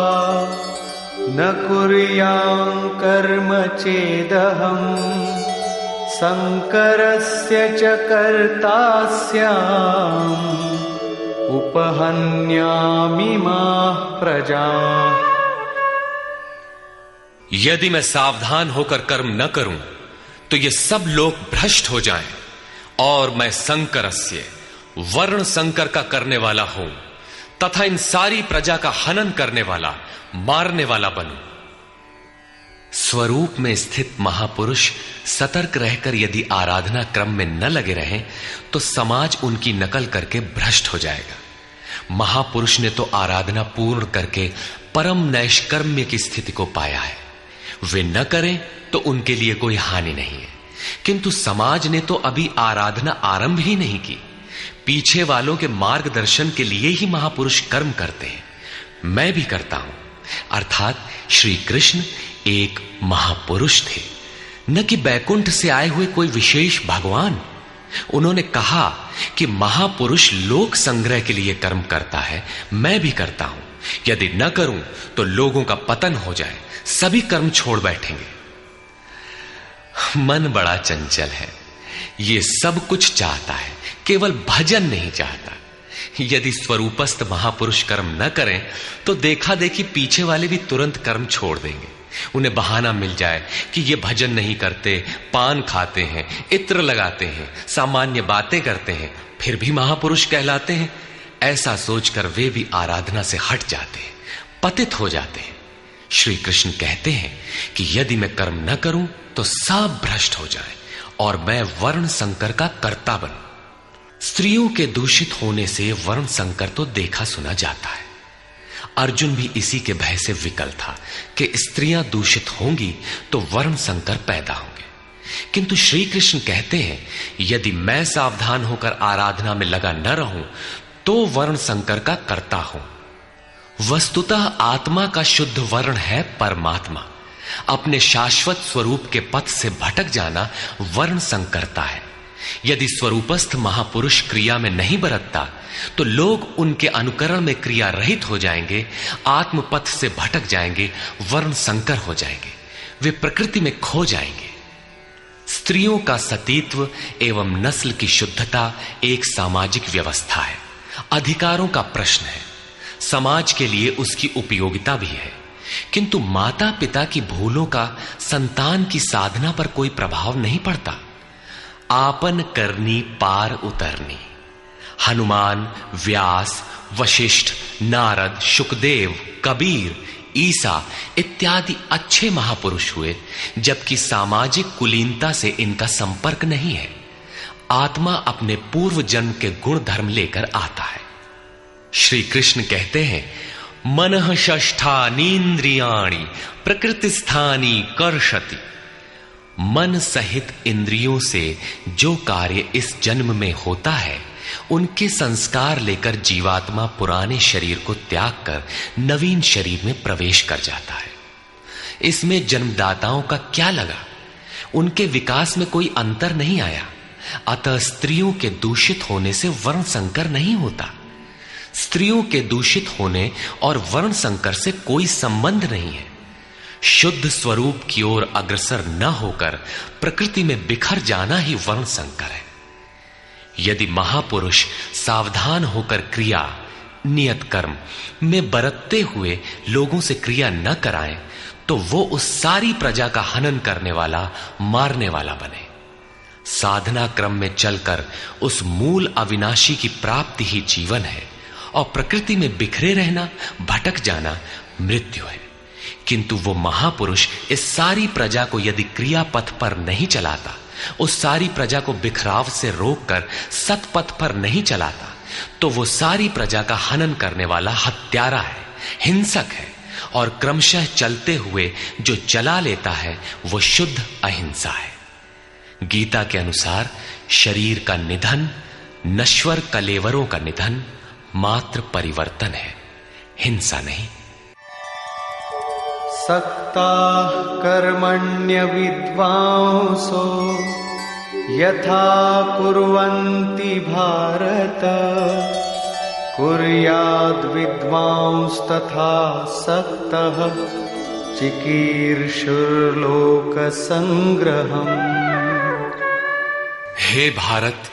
B: न कुर्यां कर्म चेदहम् संकरस्य च कर्ता स्याम् उपहन्यामि माः प्रजाः।
A: यदि मैं सावधान होकर कर्म न करूं तो ये सब लोग भ्रष्ट हो जाएं और मैं संकरस्य, वर्ण संकर का करने वाला हूं तथा इन सारी प्रजा का हनन करने वाला, मारने वाला बनूं। स्वरूप में स्थित महापुरुष सतर्क रहकर यदि आराधना क्रम में न लगे रहें तो समाज उनकी नकल करके भ्रष्ट हो जाएगा। महापुरुष ने तो आराधना पूर्ण करके परम नैष्कर्म्य की स्थिति को पाया है। वे न करें तो उनके लिए कोई हानि नहीं है। किंतु समाज ने तो अभी आराधना आरंभ ही नहीं की। पीछे वालों के मार्गदर्शन के लिए ही महापुरुष कर्म करते हैं। मैं भी करता हूं। अर्थात श्री कृष्ण एक महापुरुष थे, न कि बैकुंठ से आए हुए कोई विशेष भगवान। उन्होंने कहा कि महापुरुष लोक संग्रह के लिए कर्म करता है, मैं भी करता हूं। यदि न करूं तो लोगों का पतन हो जाए, सभी कर्म छोड़ बैठेंगे। मन बड़ा चंचल है, ये सब कुछ चाहता है, केवल भजन नहीं चाहता। यदि स्वरूपस्थ महापुरुष कर्म न करें तो देखा देखी पीछे वाले भी तुरंत कर्म छोड़ देंगे। उन्हें बहाना मिल जाए कि ये भजन नहीं करते, पान खाते हैं, इत्र लगाते हैं, सामान्य बातें करते हैं, फिर भी महापुरुष कहलाते हैं। ऐसा सोचकर वे भी आराधना से हट जाते हैं, पतित हो जाते हैं। श्री कृष्ण कहते हैं कि यदि मैं कर्म न करूं तो सब भ्रष्ट हो जाए और मैं वर्ण संकर का कर्ता बनूं। स्त्रियों के दूषित होने से वर्ण संकर तो देखा सुना जाता है। अर्जुन भी इसी के भय से विकल था कि स्त्रियां दूषित होंगी तो वर्ण संकर पैदा होंगे। किंतु श्री कृष्ण कहते हैं यदि मैं सावधान होकर आराधना में लगा न रहूं तो वर्ण संकर का कर्ता हूं। वस्तुतः आत्मा का शुद्ध वर्ण है परमात्मा। अपने शाश्वत स्वरूप के पथ से भटक जाना वर्ण संकरता है। यदि स्वरूपस्थ महापुरुष क्रिया में नहीं बरतता तो लोग उनके अनुकरण में क्रिया रहित हो जाएंगे, आत्म पथ से भटक जाएंगे, वर्ण संकर हो जाएंगे, वे प्रकृति में खो जाएंगे। स्त्रियों का सतीत्व एवं नस्ल की शुद्धता एक सामाजिक व्यवस्था है, अधिकारों का प्रश्न है। समाज के लिए उसकी उपयोगिता भी है, किंतु माता पिता की भूलों का संतान की साधना पर कोई प्रभाव नहीं पड़ता। आपन करनी पार उतरनी। हनुमान, व्यास, वशिष्ठ, नारद, शुकदेव, कबीर, ईसा इत्यादि अच्छे महापुरुष हुए, जबकि सामाजिक कुलीनता से इनका संपर्क नहीं है। आत्मा अपने पूर्व जन्म के गुण धर्म लेकर आता है। श्री कृष्ण कहते हैं मनः षष्ठानीन्द्रियाणि प्रकृतिस्थानी कर्षति। मन सहित इंद्रियों से जो कार्य इस जन्म में होता है उनके संस्कार लेकर जीवात्मा पुराने शरीर को त्याग कर नवीन शरीर में प्रवेश कर जाता है। इसमें जन्मदाताओं का क्या लगा? उनके विकास में कोई अंतर नहीं आया। अतः स्त्रियों के दूषित होने से वर्ण संकर नहीं होता। स्त्रियों के दूषित होने और वर्ण संकर से कोई संबंध नहीं है। शुद्ध स्वरूप की ओर अग्रसर न होकर प्रकृति में बिखर जाना ही वर्ण संकर है। यदि महापुरुष सावधान होकर क्रिया, नियत कर्म में बरतते हुए लोगों से क्रिया न कराएं तो वो उस सारी प्रजा का हनन करने वाला, मारने वाला बने। साधना क्रम में चलकर उस मूल अविनाशी की प्राप्ति ही जीवन है और प्रकृति में बिखरे रहना, भटक जाना मृत्यु है। किंतु वो महापुरुष इस सारी प्रजा को यदि क्रिया पथ पर नहीं चलाता, उस सारी प्रजा को बिखराव से रोककर सतपथ पर नहीं चलाता, तो वो सारी प्रजा का हनन करने वाला हत्यारा है, हिंसक है। और क्रमशः चलते हुए जो चला लेता है वो शुद्ध अहिंसा है। गीता के अनुसार शरीर का निधन, नश्वर कलेवरों का निधन मात्र परिवर्तन है, हिंसा नहीं।
B: सक्ताः कर्मण्य विद्वांसो यथा कुर्वन्ति भारत कुर्याद् विद्वांस्तथा सक्तः चिकीर्षुर्लोक संग्रहम्।
A: हे भारत,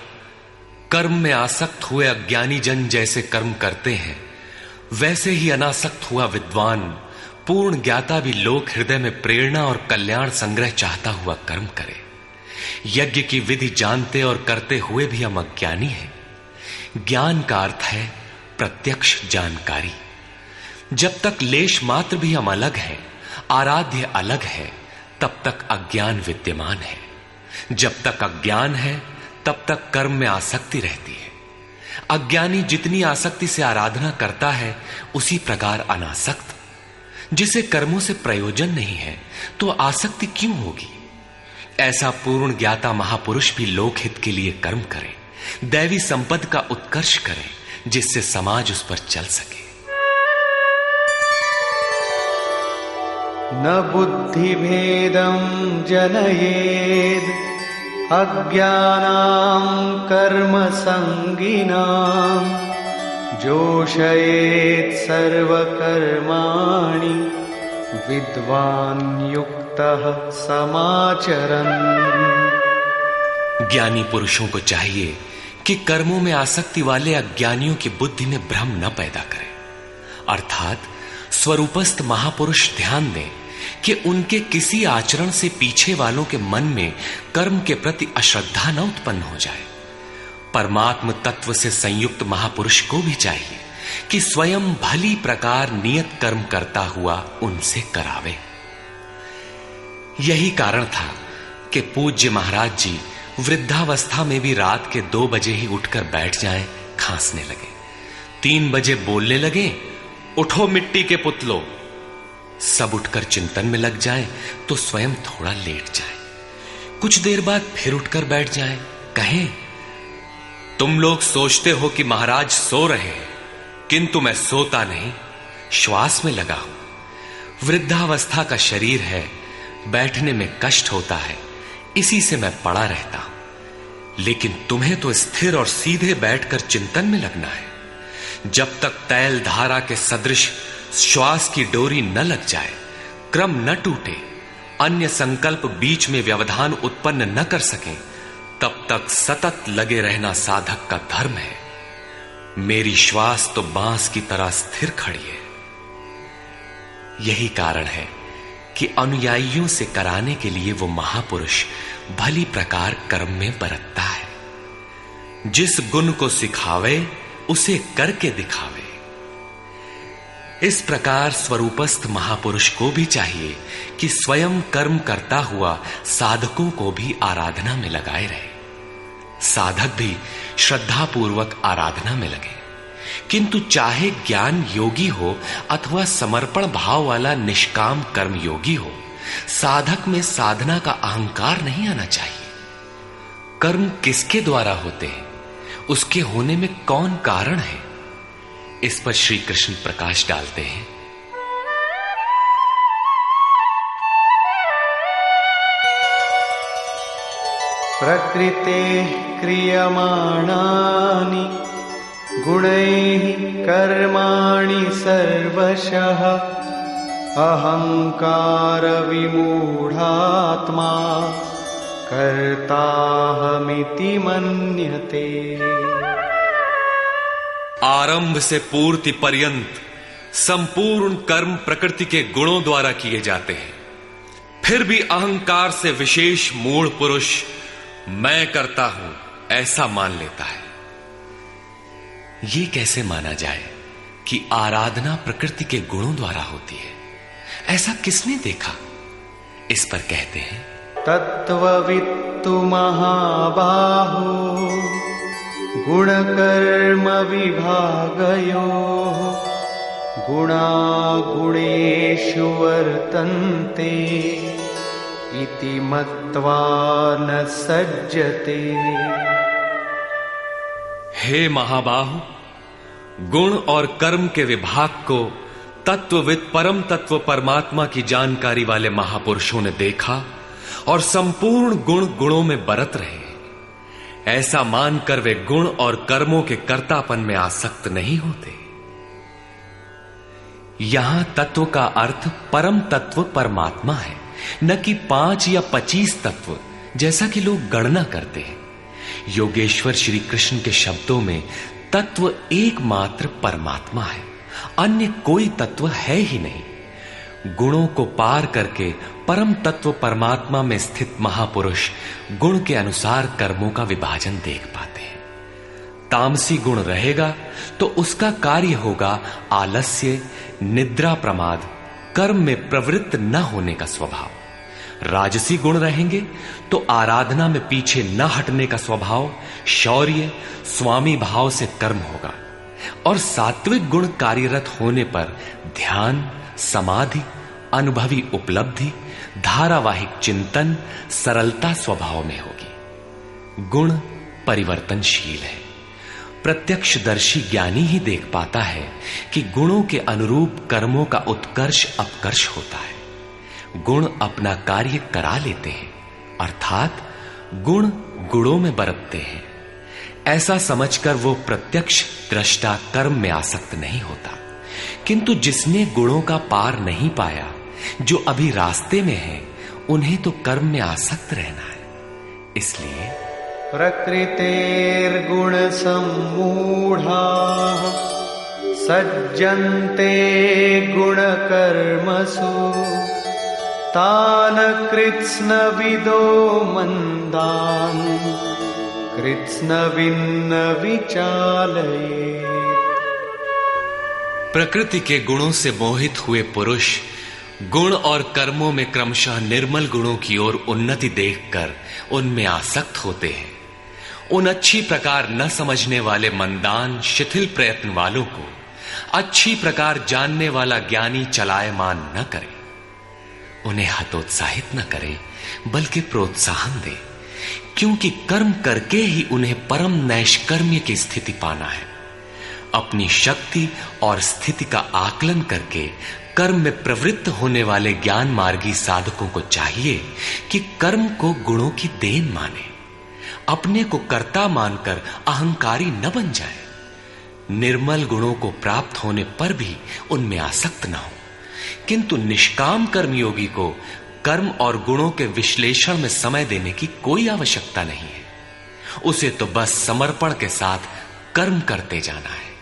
A: कर्म में आसक्त हुए अज्ञानी जन जैसे कर्म करते हैं, वैसे ही अनासक्त हुआ विद्वान, पूर्ण ज्ञाता भी लोक हृदय में प्रेरणा और कल्याण संग्रह चाहता हुआ कर्म करे। यज्ञ की विधि जानते और करते हुए भी हम अज्ञानी हैं। ज्ञान का अर्थ है प्रत्यक्ष जानकारी। जब तक लेश मात्र भी हम अलग हैं, आराध्य अलग है, तब तक अज्ञान विद्यमान है। जब तक अज्ञान है तब तक कर्म में आसक्ति रहती है। अज्ञानी जितनी आसक्ति से आराधना करता है उसी प्रकार अनासक्त। जिसे कर्मों से प्रयोजन नहीं है तो आसक्ति क्यों होगी? ऐसा पूर्ण ज्ञाता महापुरुष भी लोकहित के लिए कर्म करे, दैवी संपद का उत्कर्ष करे, जिससे समाज उस पर चल सके।
B: न बुद्धिभेदं जनयेद् अज्ञानां कर्मसंगिनां जोषयेत् सर्वकर्माणि विद्वान् युक्तः समाचरन्।
A: ज्ञानी पुरुषों को चाहिए कि कर्मों में आसक्ति वाले अज्ञानियों की बुद्धि में भ्रम न पैदा करें, अर्थात स्वरूपस्थ महापुरुष ध्यान दें कि उनके किसी आचरण से पीछे वालों के मन में कर्म के प्रति अश्रद्धा न उत्पन्न हो जाए। परमात्म तत्व से संयुक्त महापुरुष को भी चाहिए कि स्वयं भली प्रकार नियत कर्म करता हुआ उनसे करावे। यही कारण था कि पूज्य महाराज जी वृद्धावस्था में भी रात के 2 बजे ही उठकर बैठ जाएं, खांसने लगे। 3 बजे बोलने लगे, उठो मिट्टी के पुतलो। सब उठकर चिंतन में लग जाएं तो स्वयं थोड़ा लेट जाएं। कुछ देर बाद फिर उठकर बैठ जाएं, कहें, तुम लोग सोचते हो कि महाराज सो रहे हैं, किंतु मैं सोता नहीं, श्वास में लगा हूं। वृद्धावस्था का शरीर है, बैठने में कष्ट होता है, इसी से मैं पड़ा रहता हूं। लेकिन तुम्हें तो स्थिर और सीधे बैठकर चिंतन में लगना है। जब तक तैल धारा के सदृश श्वास की डोरी न लग जाए, क्रम न टूटे, अन्य संकल्प बीच में व्यवधान उत्पन्न न कर सकें, तब तक सतत लगे रहना साधक का धर्म है। मेरी श्वास तो बांस की तरह स्थिर खड़ी है। यही कारण है कि अनुयायियों से कराने के लिए वो महापुरुष भली प्रकार कर्म में बरतता है। जिस गुण को सिखावे उसे करके दिखावे। इस प्रकार स्वरूपस्थ महापुरुष को भी चाहिए कि स्वयं कर्म करता हुआ साधकों को भी आराधना में लगाए रहे। साधक भी श्रद्धापूर्वक आराधना में लगे, किंतु चाहे ज्ञान योगी हो अथवा समर्पण भाव वाला निष्काम कर्म योगी हो, साधक में साधना का अहंकार नहीं आना चाहिए। कर्म किसके द्वारा होते हैं, उसके होने में कौन कारण है, इस पर श्री कृष्ण प्रकाश डालते हैं।
B: प्रकृते क्रियमाणानि गुणैः कर्माणि सर्वशः अहंकार विमूढ़ात्मा कर्ताहमिति मन्यते।
A: आरंभ से पूर्ति पर्यंत संपूर्ण कर्म प्रकृति के गुणों द्वारा किए जाते हैं। फिर भी अहंकार से विशेष मूढ़ पुरुष मैं करता हूं ऐसा मान लेता है। ये कैसे माना जाए कि आराधना प्रकृति के गुणों द्वारा होती है? ऐसा किसने देखा? इस पर कहते हैं,
B: तत्त्ववित्तु महाबाहो गुणकर्म विभागयोः गुणागुणेषु वर्तन्ते इति मत्वा न सज्जते।
A: हे महाबाहु, गुण और कर्म के विभाग को तत्वविद परम तत्व परमात्मा की जानकारी वाले महापुरुषों ने देखा और संपूर्ण गुण गुणों में बरत रहे हैं। ऐसा मानकर वे गुण और कर्मों के कर्तापन में आसक्त नहीं होते। यहां तत्व का अर्थ परम तत्व परमात्मा है, न कि 5 या 25 तत्व जैसा कि लोग गणना करते हैं। योगेश्वर श्री कृष्ण के शब्दों में तत्व एकमात्र परमात्मा है, अन्य कोई तत्व है ही नहीं। गुणों को पार करके परम तत्व परमात्मा में स्थित महापुरुष गुण के अनुसार कर्मों का विभाजन देख पाते हैं। तामसी गुण रहेगा तो उसका कार्य होगा आलस्य, निद्रा, प्रमाद, कर्म में प्रवृत्त न होने का स्वभाव। राजसी गुण रहेंगे तो आराधना में पीछे न हटने का स्वभाव, शौर्य, स्वामी भाव से कर्म होगा। और सात्विक गुण कार्यरत होने पर ध्यान, समाधि, अनुभवी उपलब्धि, धारावाहिक चिंतन, सरलता स्वभाव में होगी। गुण परिवर्तनशील है। प्रत्यक्षदर्शी ज्ञानी ही देख पाता है कि गुणों के अनुरूप कर्मों का उत्कर्ष अपकर्ष होता है। गुण अपना कार्य करा लेते हैं, अर्थात गुण गुणों में बरतते हैं। ऐसा समझकर वो प्रत्यक्ष दृष्टा कर्म में आसक्त नहीं होता। किंतु जिसने गुणों का पार नहीं पाया, जो अभी रास्ते में है, उन्हें तो कर्म में आसक्त रहना है। इसलिए
B: प्रकृतेर्गुण सम्मूढ़ाः सज्जन्ते गुण कर्मसु तान् कृत्स्नविदो मंदान् कृत्स्नविन्न विचालयेत्।
A: प्रकृति के गुणों से मोहित हुए पुरुष गुण और कर्मों में क्रमशः निर्मल गुणों की ओर उन्नति देखकर उनमें आसक्त होते हैं। उन अच्छी प्रकार न समझने वाले मंदान शिथिल प्रयत्न वालों को अच्छी प्रकार जानने वाला ज्ञानी चलायमान न करे। उन्हें हतोत्साहित न करे, बल्कि प्रोत्साहन दे, क्योंकि कर्म करके ही उन्हें परम नैष्कर्म्य की स्थिति पाना है। अपनी शक्ति और स्थिति का आकलन करके कर्म में प्रवृत्त होने वाले ज्ञान मार्गी साधकों को चाहिए कि कर्म को गुणों की देन माने, अपने को कर्ता मानकर अहंकारी न बन जाए। निर्मल गुणों को प्राप्त होने पर भी उनमें आसक्त न हो। किंतु निष्काम कर्मयोगी को कर्म और गुणों के विश्लेषण में समय देने की कोई आवश्यकता नहीं है। उसे तो बस समर्पण के साथ कर्म करते जाना है।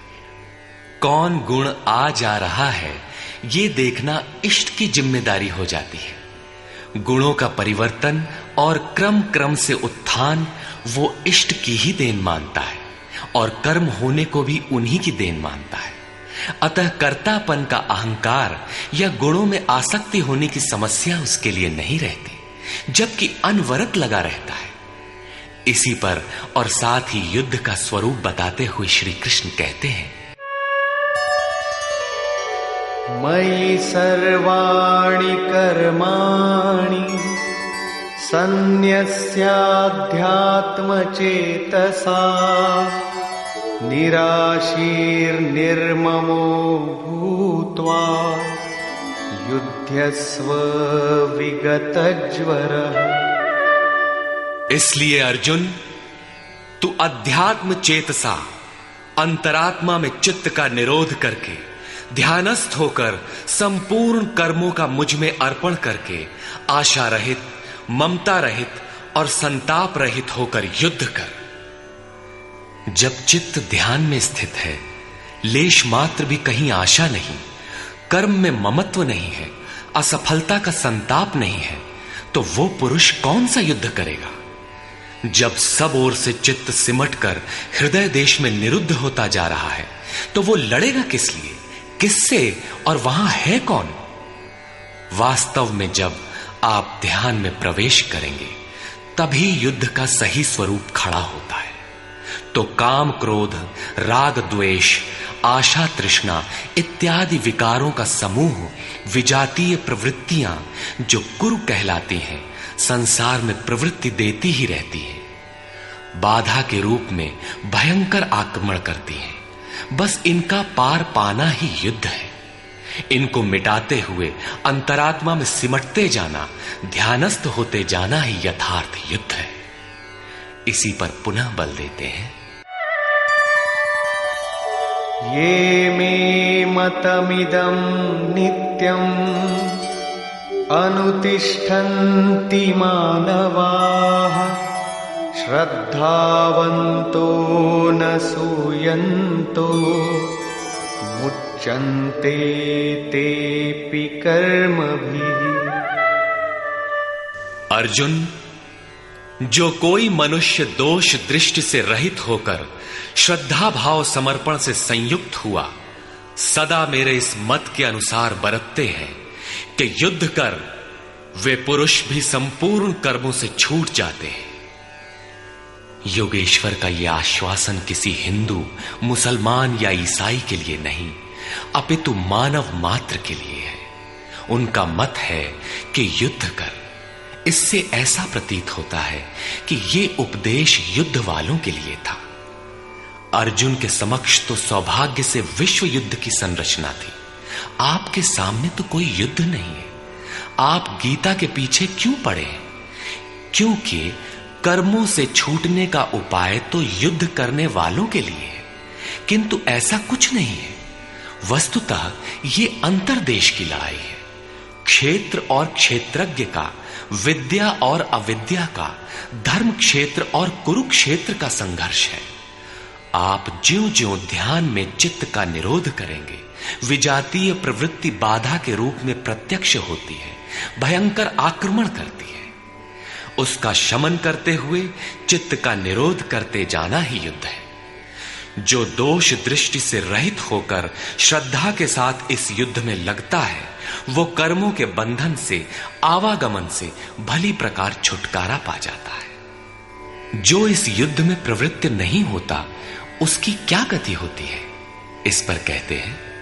A: कौन गुण आ जा रहा है, ये देखना इष्ट की जिम्मेदारी हो जाती है। गुणों का परिवर्तन और क्रम क्रम से उत्थान वो इष्ट की ही देन मानता है और कर्म होने को भी उन्हीं की देन मानता है। अतः कर्तापन का अहंकार या गुणों में आसक्ति होने की समस्या उसके लिए नहीं रहती, जबकि अनवरत लगा रहता है। इसी पर और साथ ही युद्ध का स्वरूप बताते हुए श्री कृष्ण कहते हैं,
B: मयि सर्वाणि कर्माणि सन्न्यस्याध्यात्मचेतसा निराशीर्निर्ममो भूत्वा युध्यस्व विगतज्वरः।
A: इसलिए अर्जुन, तू अध्यात्म चेतसा अंतरात्मा में चित्त का निरोध करके ध्यानस्थ होकर संपूर्ण कर्मों का मुझ में अर्पण करके आशा रहित, ममता रहित और संताप रहित होकर युद्ध कर। जब चित्त ध्यान में स्थित है, लेश मात्र भी कहीं आशा नहीं, कर्म में ममत्व नहीं है, असफलता का संताप नहीं है, तो वो पुरुष कौन सा युद्ध करेगा? जब सब ओर से चित्त सिमटकर हृदय देश में निरुद्ध होता जा रहा है, तो वो लड़ेगा किस लिए, किससे, और वहां है कौन? वास्तव में जब आप ध्यान में प्रवेश करेंगे, तभी युद्ध का सही स्वरूप खड़ा होता है। तो काम क्रोध, राग द्वेष, आशा तृष्णा इत्यादि विकारों का समूह, विजातीय प्रवृत्तियां जो कुरु कहलाती हैं, संसार में प्रवृत्ति देती ही रहती है। बाधा के रूप में भयंकर आक्रमण करती हैं। बस इनका पार पाना ही युद्ध है। इनको मिटाते हुए अंतरात्मा में सिमटते जाना, ध्यानस्थ होते जाना ही यथार्थ युद्ध है। इसी पर पुनः बल देते हैं,
B: ये मे मतमिदं नित्यम् अनुतिष्ठन्ति मानवाः श्रद्धावन्तो न सूयन्तो मुच्यन्ते तेऽपि कर्मभिः।
A: अर्जुन, जो कोई मनुष्य दोष दृष्टि से रहित होकर श्रद्धा भाव समर्पण से संयुक्त हुआ, सदा मेरे इस मत के अनुसार बरतते हैं कि युद्ध कर, वे पुरुष भी संपूर्ण कर्मों से छूट जाते हैं। योगेश्वर का यह आश्वासन किसी हिंदू, मुसलमान या ईसाई के लिए नहीं, अपितु मानव मात्र के लिए है। उनका मत है कि युद्ध कर। इससे ऐसा प्रतीत होता है कि यह उपदेश युद्ध वालों के लिए था। अर्जुन के समक्ष तो सौभाग्य से विश्व युद्ध की संरचना थी। आपके सामने तो कोई युद्ध नहीं है। आप गीता के पीछे क्यों पड़े हैं? क्योंकि कर्मों से छूटने का उपाय तो युद्ध करने वालों के लिए है, किंतु ऐसा कुछ नहीं है। वस्तुतः ये अंतर्देश की लड़ाई है। क्षेत्र और क्षेत्रज्ञ का, विद्या और अविद्या का, धर्म क्षेत्र और कुरुक्षेत्र का संघर्ष है। आप ज्यों-ज्यों ध्यान में चित्त का निरोध करेंगे, विजातीय प्रवृत्ति बाधा के रूप में प्रत्यक्ष होती है, भयंकर आक्रमण करती है। उसका शमन करते हुए चित्त का निरोध करते जाना ही युद्ध है। जो दोष दृष्टि से रहित होकर श्रद्धा के साथ इस युद्ध में लगता है, वो कर्मों के बंधन से, आवागमन से भली प्रकार छुटकारा पा जाता है। जो इस युद्ध में प्रवृत्त नहीं होता, उसकी क्या गति होती है? इस पर कहते हैं,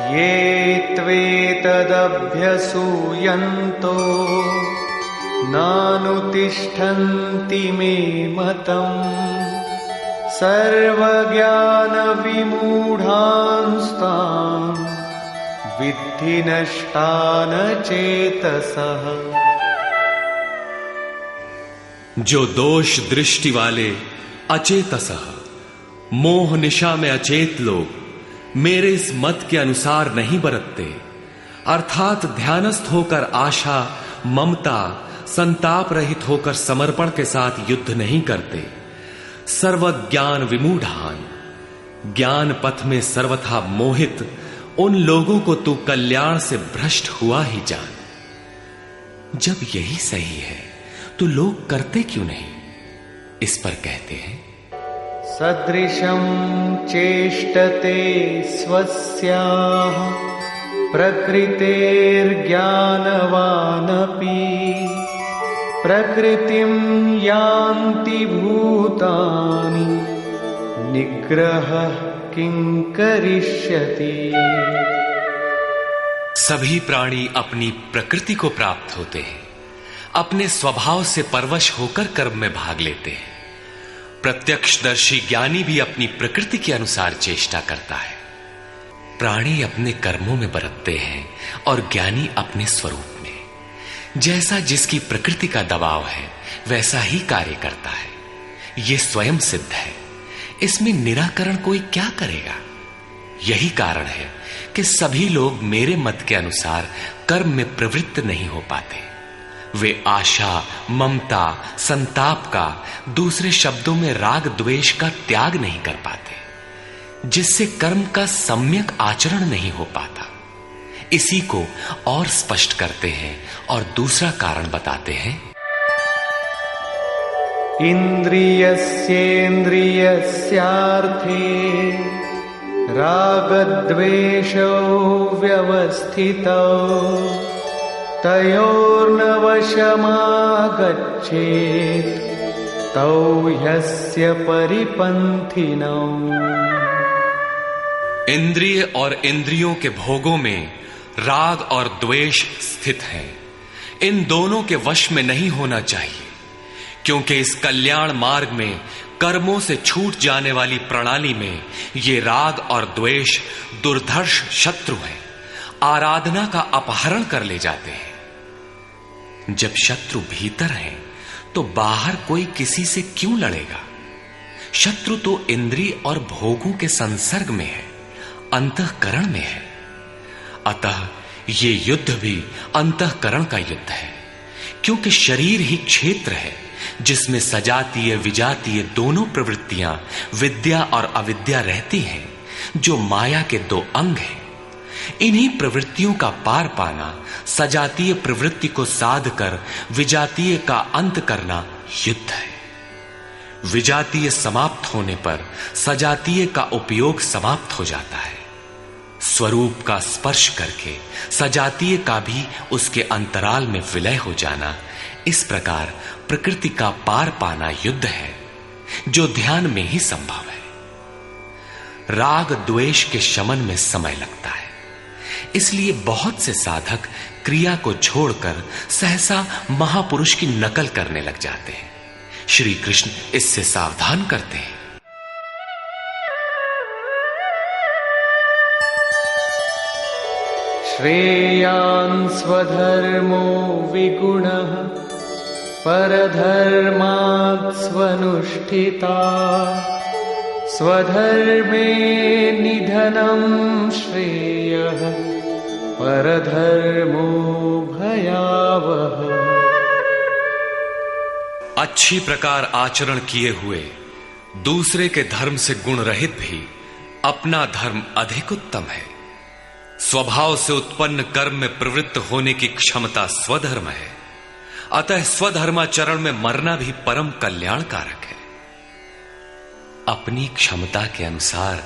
B: ये त्वेतदभ्यसूयन्तो नानुतिष्ठन्ति मे मतम् सर्वज्ञानविमूढांस्तान् विद्धि नष्टान चेतसः।
A: जो दोष दृष्टि वाले अचेतसः, मोह निशा में अचेत लोग मेरे इस मत के अनुसार नहीं बरतते, अर्थात ध्यानस्थ होकर आशा, ममता, संताप रहित होकर समर्पण के साथ युद्ध नहीं करते, सर्वज्ञान विमूढ़ान, ज्ञान पथ में सर्वथा मोहित उन लोगों को तू कल्याण से भ्रष्ट हुआ ही जान। जब यही सही है तो लोग करते क्यों नहीं? इस पर कहते हैं,
B: सदृशं चेष्टते स्वस्याः प्रकृतेर्ज्ञानवानपि प्रकृतिं यान्ति भूतानि निग्रह किं करिष्यति।
A: सभी प्राणी अपनी प्रकृति को प्राप्त होते हैं, अपने स्वभाव से परवश होकर कर्म में भाग लेते हैं। प्रत्यक्षदर्शी ज्ञानी भी अपनी प्रकृति के अनुसार चेष्टा करता है। प्राणी अपने कर्मों में बरतते हैं और ज्ञानी अपने स्वरूप में। जैसा जिसकी प्रकृति का दबाव है, वैसा ही कार्य करता है। यह स्वयं सिद्ध है। इसमें निराकरण कोई क्या करेगा? यही कारण है कि सभी लोग मेरे मत के अनुसार कर्म में प्रवृत्त नहीं हो पाते। वे आशा, ममता, संताप का, दूसरे शब्दों में राग द्वेष का त्याग नहीं कर पाते, जिससे कर्म का सम्यक आचरण नहीं हो पाता। इसी को और स्पष्ट करते हैं और दूसरा कारण बताते हैं,
B: इंद्रियस्येन्द्रियस्यार्थे रागद्वेषौ व्यवस्थितौ तयोर्न वशमागच्छेत् तौ ह्यस्य परिपन्थिनौ।
A: इंद्रिय और इंद्रियों के भोगों में राग और द्वेष स्थित हैं। इन दोनों के वश में नहीं होना चाहिए, क्योंकि इस कल्याण मार्ग में कर्मों से छूट जाने वाली प्रणाली में ये राग और द्वेष दुर्धर्ष शत्रु हैं, आराधना का अपहरण कर ले जाते हैं। जब शत्रु भीतर है तो बाहर कोई किसी से क्यों लड़ेगा? शत्रु तो इंद्रिय और भोगों के संसर्ग में है, अंतःकरण में है। अतः ये युद्ध भी अंतःकरण का युद्ध है, क्योंकि शरीर ही क्षेत्र है जिसमें सजातीय विजातीय दोनों प्रवृत्तियां, विद्या और अविद्या रहती हैं, जो माया के दो अंग हैं। इन्हीं प्रवृत्तियों का पार पाना, सजातीय प्रवृत्ति को साध कर विजातीय का अंत करना युद्ध है। विजातीय समाप्त होने पर सजातीय का उपयोग समाप्त हो जाता है। स्वरूप का स्पर्श करके सजातीय का भी उसके अंतराल में विलय हो जाना, इस प्रकार प्रकृति का पार पाना युद्ध है, जो ध्यान में ही संभव है। राग द्वेष के शमन में समय लगता है। इसलिए बहुत से साधक क्रिया को छोड़कर सहसा महापुरुष की नकल करने लग जाते हैं। श्री कृष्ण इससे सावधान करते हैं।
B: श्रेयान् स्वधर्मो विगुणः परधर्मात् स्वनुष्ठिता स्वधर्मे निधनं श्रेयः परधर्मो भयावह।
A: अच्छी प्रकार आचरण किए हुए दूसरे के धर्म से गुण रहित भी अपना धर्म अधिक उत्तम है। स्वभाव से उत्पन्न कर्म में प्रवृत्त होने की क्षमता स्वधर्म है। अतः स्वधर्माचरण में मरना भी परम कल्याणकारक है। अपनी क्षमता के अनुसार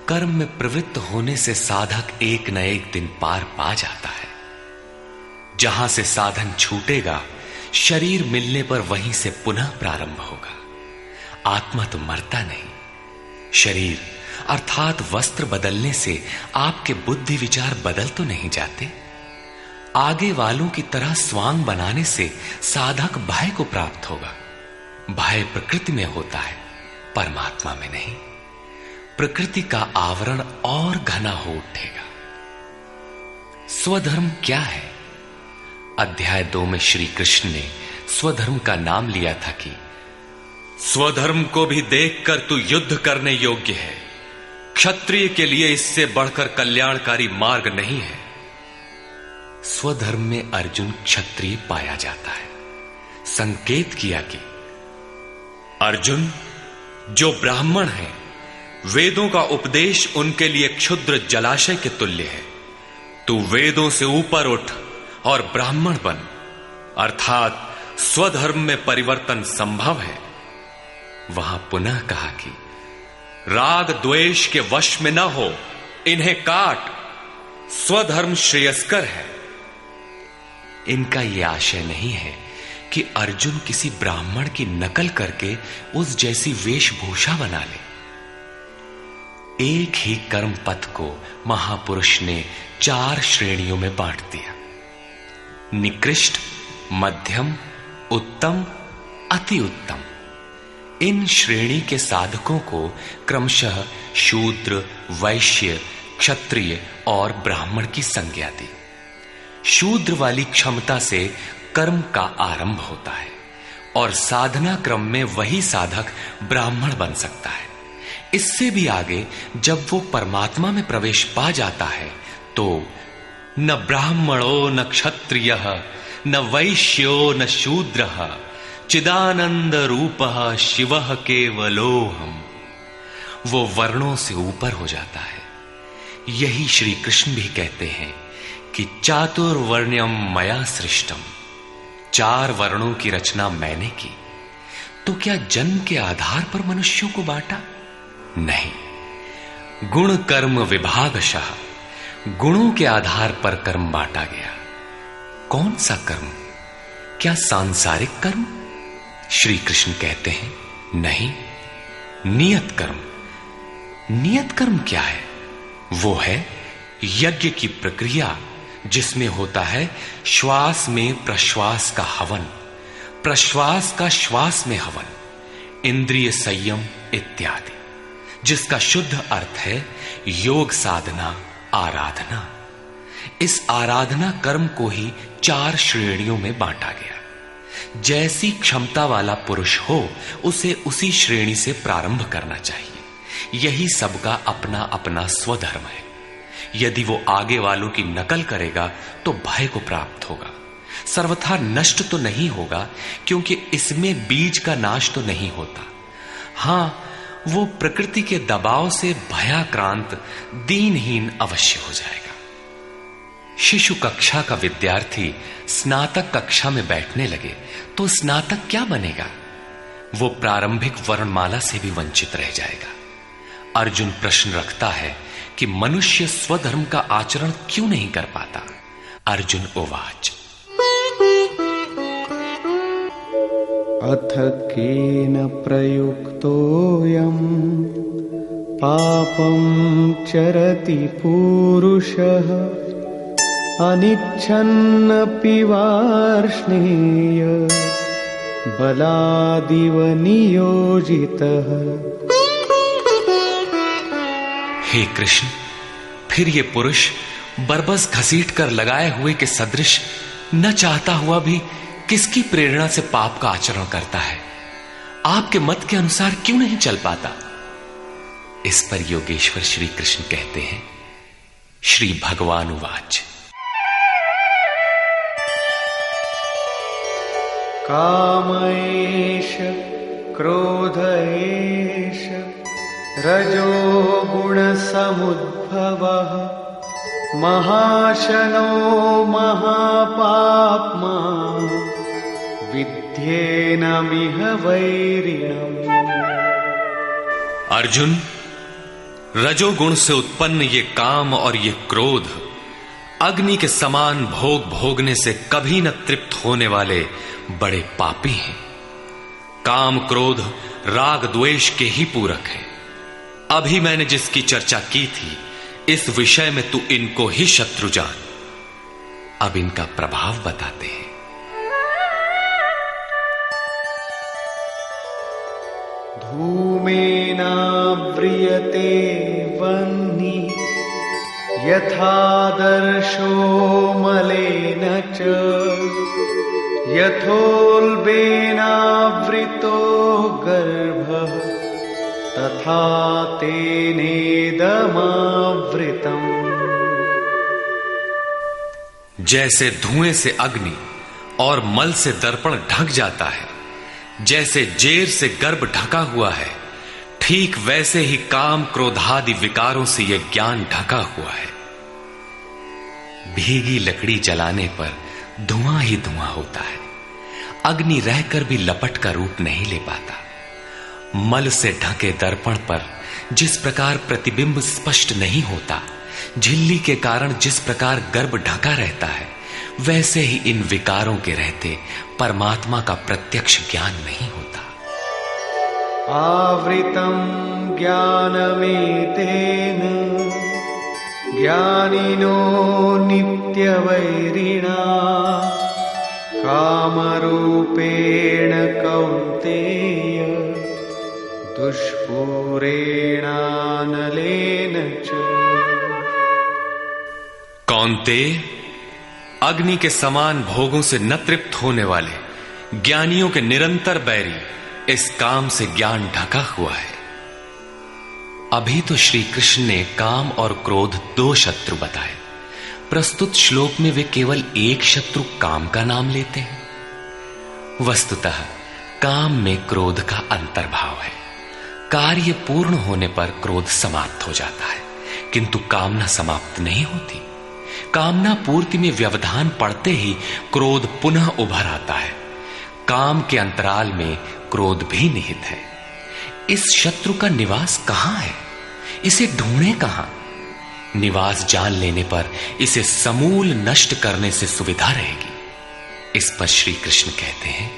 A: कर्म में प्रवृत्त होने से साधक एक न एक दिन पार पा जाता है। जहां से साधन छूटेगा, शरीर मिलने पर वहीं से पुनः प्रारंभ होगा। आत्मा तो मरता नहीं। शरीर अर्थात वस्त्र बदलने से आपके बुद्धि विचार बदल तो नहीं जाते। आगे वालों की तरह स्वांग बनाने से साधक भय को प्राप्त होगा। भय प्रकृति में होता है, परमात्मा में नहीं। प्रकृति का आवरण और घना हो उठेगा। स्वधर्म क्या है? अध्याय 2 में श्री कृष्ण ने स्वधर्म का नाम लिया था कि स्वधर्म को भी देखकर तू युद्ध करने योग्य है। क्षत्रिय के लिए इससे बढ़कर कल्याणकारी मार्ग नहीं है। स्वधर्म में अर्जुन क्षत्रिय पाया जाता है। संकेत किया कि अर्जुन, जो ब्राह्मण है, वेदों का उपदेश उनके लिए क्षुद्र जलाशय के तुल्य है। तू वेदों से ऊपर उठ और ब्राह्मण बन, अर्थात स्वधर्म में परिवर्तन संभव है। वहां पुनः कहा कि राग द्वेष के वश में न हो, इन्हें काट, स्वधर्म श्रेयस्कर है। इनका यह आशय नहीं है कि अर्जुन किसी ब्राह्मण की नकल करके उस जैसी वेशभूषा बना ले। एक ही कर्म पथ को महापुरुष ने 4 श्रेणियों में बांट दिया: निकृष्ट, मध्यम, उत्तम, अति उत्तम। इन श्रेणी के साधकों को क्रमशः शूद्र, वैश्य, क्षत्रिय और ब्राह्मण की संज्ञा दी। शूद्र वाली क्षमता से कर्म का आरंभ होता है और साधना क्रम में वही साधक ब्राह्मण बन सकता है। इससे भी आगे जब वो परमात्मा में प्रवेश पा जाता है तो न ब्राह्मणो न क्षत्रियः न वैश्यो न शूद्रः चिदानंद रूपः शिवः केवलोहम्। वो वर्णों से ऊपर हो जाता है। यही श्री कृष्ण भी कहते हैं कि चातुर्वर्ण्यम मया सृष्टम। 4 वर्णों की रचना मैंने की। तो क्या जन्म के आधार पर मनुष्यों को बांटा? नहीं, गुण कर्म विभागशः गुणों के आधार पर कर्म बांटा गया। कौन सा कर्म? क्या सांसारिक कर्म? श्री कृष्ण कहते हैं नहीं, नियत कर्म। नियत कर्म क्या है? वो है यज्ञ की प्रक्रिया जिसमें होता है श्वास में प्रश्वास का हवन, प्रश्वास का श्वास में हवन, इंद्रिय संयम इत्यादि, जिसका शुद्ध अर्थ है योग साधना, आराधना। इस आराधना कर्म को ही 4 श्रेणियों में बांटा गया। जैसी क्षमता वाला पुरुष हो उसे उसी श्रेणी से प्रारंभ करना चाहिए। यही सबका अपना अपना स्वधर्म है। यदि वो आगे वालों की नकल करेगा तो भय को प्राप्त होगा। सर्वथा नष्ट तो नहीं होगा, क्योंकि इसमें बीज का नाश तो नहीं होता। हां, वो प्रकृति के दबाव से भयाक्रांत, दीनहीन अवश्य हो जाएगा। शिशु कक्षा का विद्यार्थी स्नातक कक्षा में बैठने लगे तो स्नातक क्या बनेगा? वो प्रारंभिक वर्णमाला से भी वंचित रह जाएगा। अर्जुन प्रश्न रखता है कि मनुष्य स्वधर्म का आचरण क्यों नहीं कर पाता? अर्जुन उवाच
B: अथ केन प्रयुक्तोऽयम् पापं चरति पूरुषः अनिच्छन्नपि वार्ष्णेय बलादिव नियोजितः।
A: हे कृष्ण, फिर ये पुरुष बरबस घसीट कर लगाए हुए के सदृश न चाहता हुआ भी किसकी प्रेरणा से पाप का आचरण करता है? आपके मत के अनुसार क्यों नहीं चल पाता? इस पर योगेश्वर श्री कृष्ण कहते हैं, श्री भगवान उवाच।
B: काम एष क्रोध एष रजो गुण समुद्भवः महाशनो महापाप्मा विद्येनमिह वैरिणम्।
A: अर्जुन, रजोगुण से उत्पन्न ये काम और ये क्रोध अग्नि के समान भोग भोगने से कभी न तृप्त होने वाले बड़े पापी हैं। काम क्रोध राग द्वेष के ही पूरक हैं। अभी मैंने जिसकी चर्चा की थी, इस विषय में तू इनको ही शत्रु जान। अब इनका प्रभाव बताते हैं।
B: धूमेनाव्रियते वह्निः यथादर्शो मलेन च यथोल्बेनावृतो गर्भः तथा तेनेदमावृतम्।
A: जैसे धुएं से अग्नि और मल से दर्पण ढक जाता है, जैसे जेर से गर्भ ढका हुआ है, ठीक वैसे ही काम क्रोधादि विकारों से यह ज्ञान ढका हुआ है। भीगी लकड़ी जलाने पर धुआं ही धुआं होता है। अग्नि रहकर भी लपट का रूप नहीं ले पाता। मल से ढके दर्पण पर जिस प्रकार प्रतिबिंब स्पष्ट नहीं होता, झिल्ली के कारण जिस प्रकार गर्भ ढका रहता है, वैसे ही इन विकारों के रहते परमात्मा का प्रत्यक्ष ज्ञान नहीं होता।
B: आवृतं ज्ञानमेतेन ज्ञानिनो नित्यवैरिणा कामरूपेण कौन्तेय दुष्पूरेणानलेन च।
A: कौन्तेय, अग्नि के समान भोगों से न तृप्त होने वाले ज्ञानियों के निरंतर बैरी इस काम से ज्ञान ढका हुआ है। अभी तो श्री कृष्ण ने काम और क्रोध दो शत्रु बताए। प्रस्तुत श्लोक में वे केवल एक शत्रु काम का नाम लेते हैं। वस्तुतः काम में क्रोध का अंतर्भाव है। कार्य पूर्ण होने पर क्रोध समाप्त हो जाता है, किंतु कामना समाप्त नहीं होती। कामना पूर्ति में व्यवधान पड़ते ही क्रोध पुनः उभर आता है। काम के अंतराल में क्रोध भी निहित है। इस शत्रु का निवास कहां है? इसे ढूंढे कहां? निवास जान लेने पर इसे समूल नष्ट करने से सुविधा रहेगी। इस पर श्री कृष्ण कहते हैं,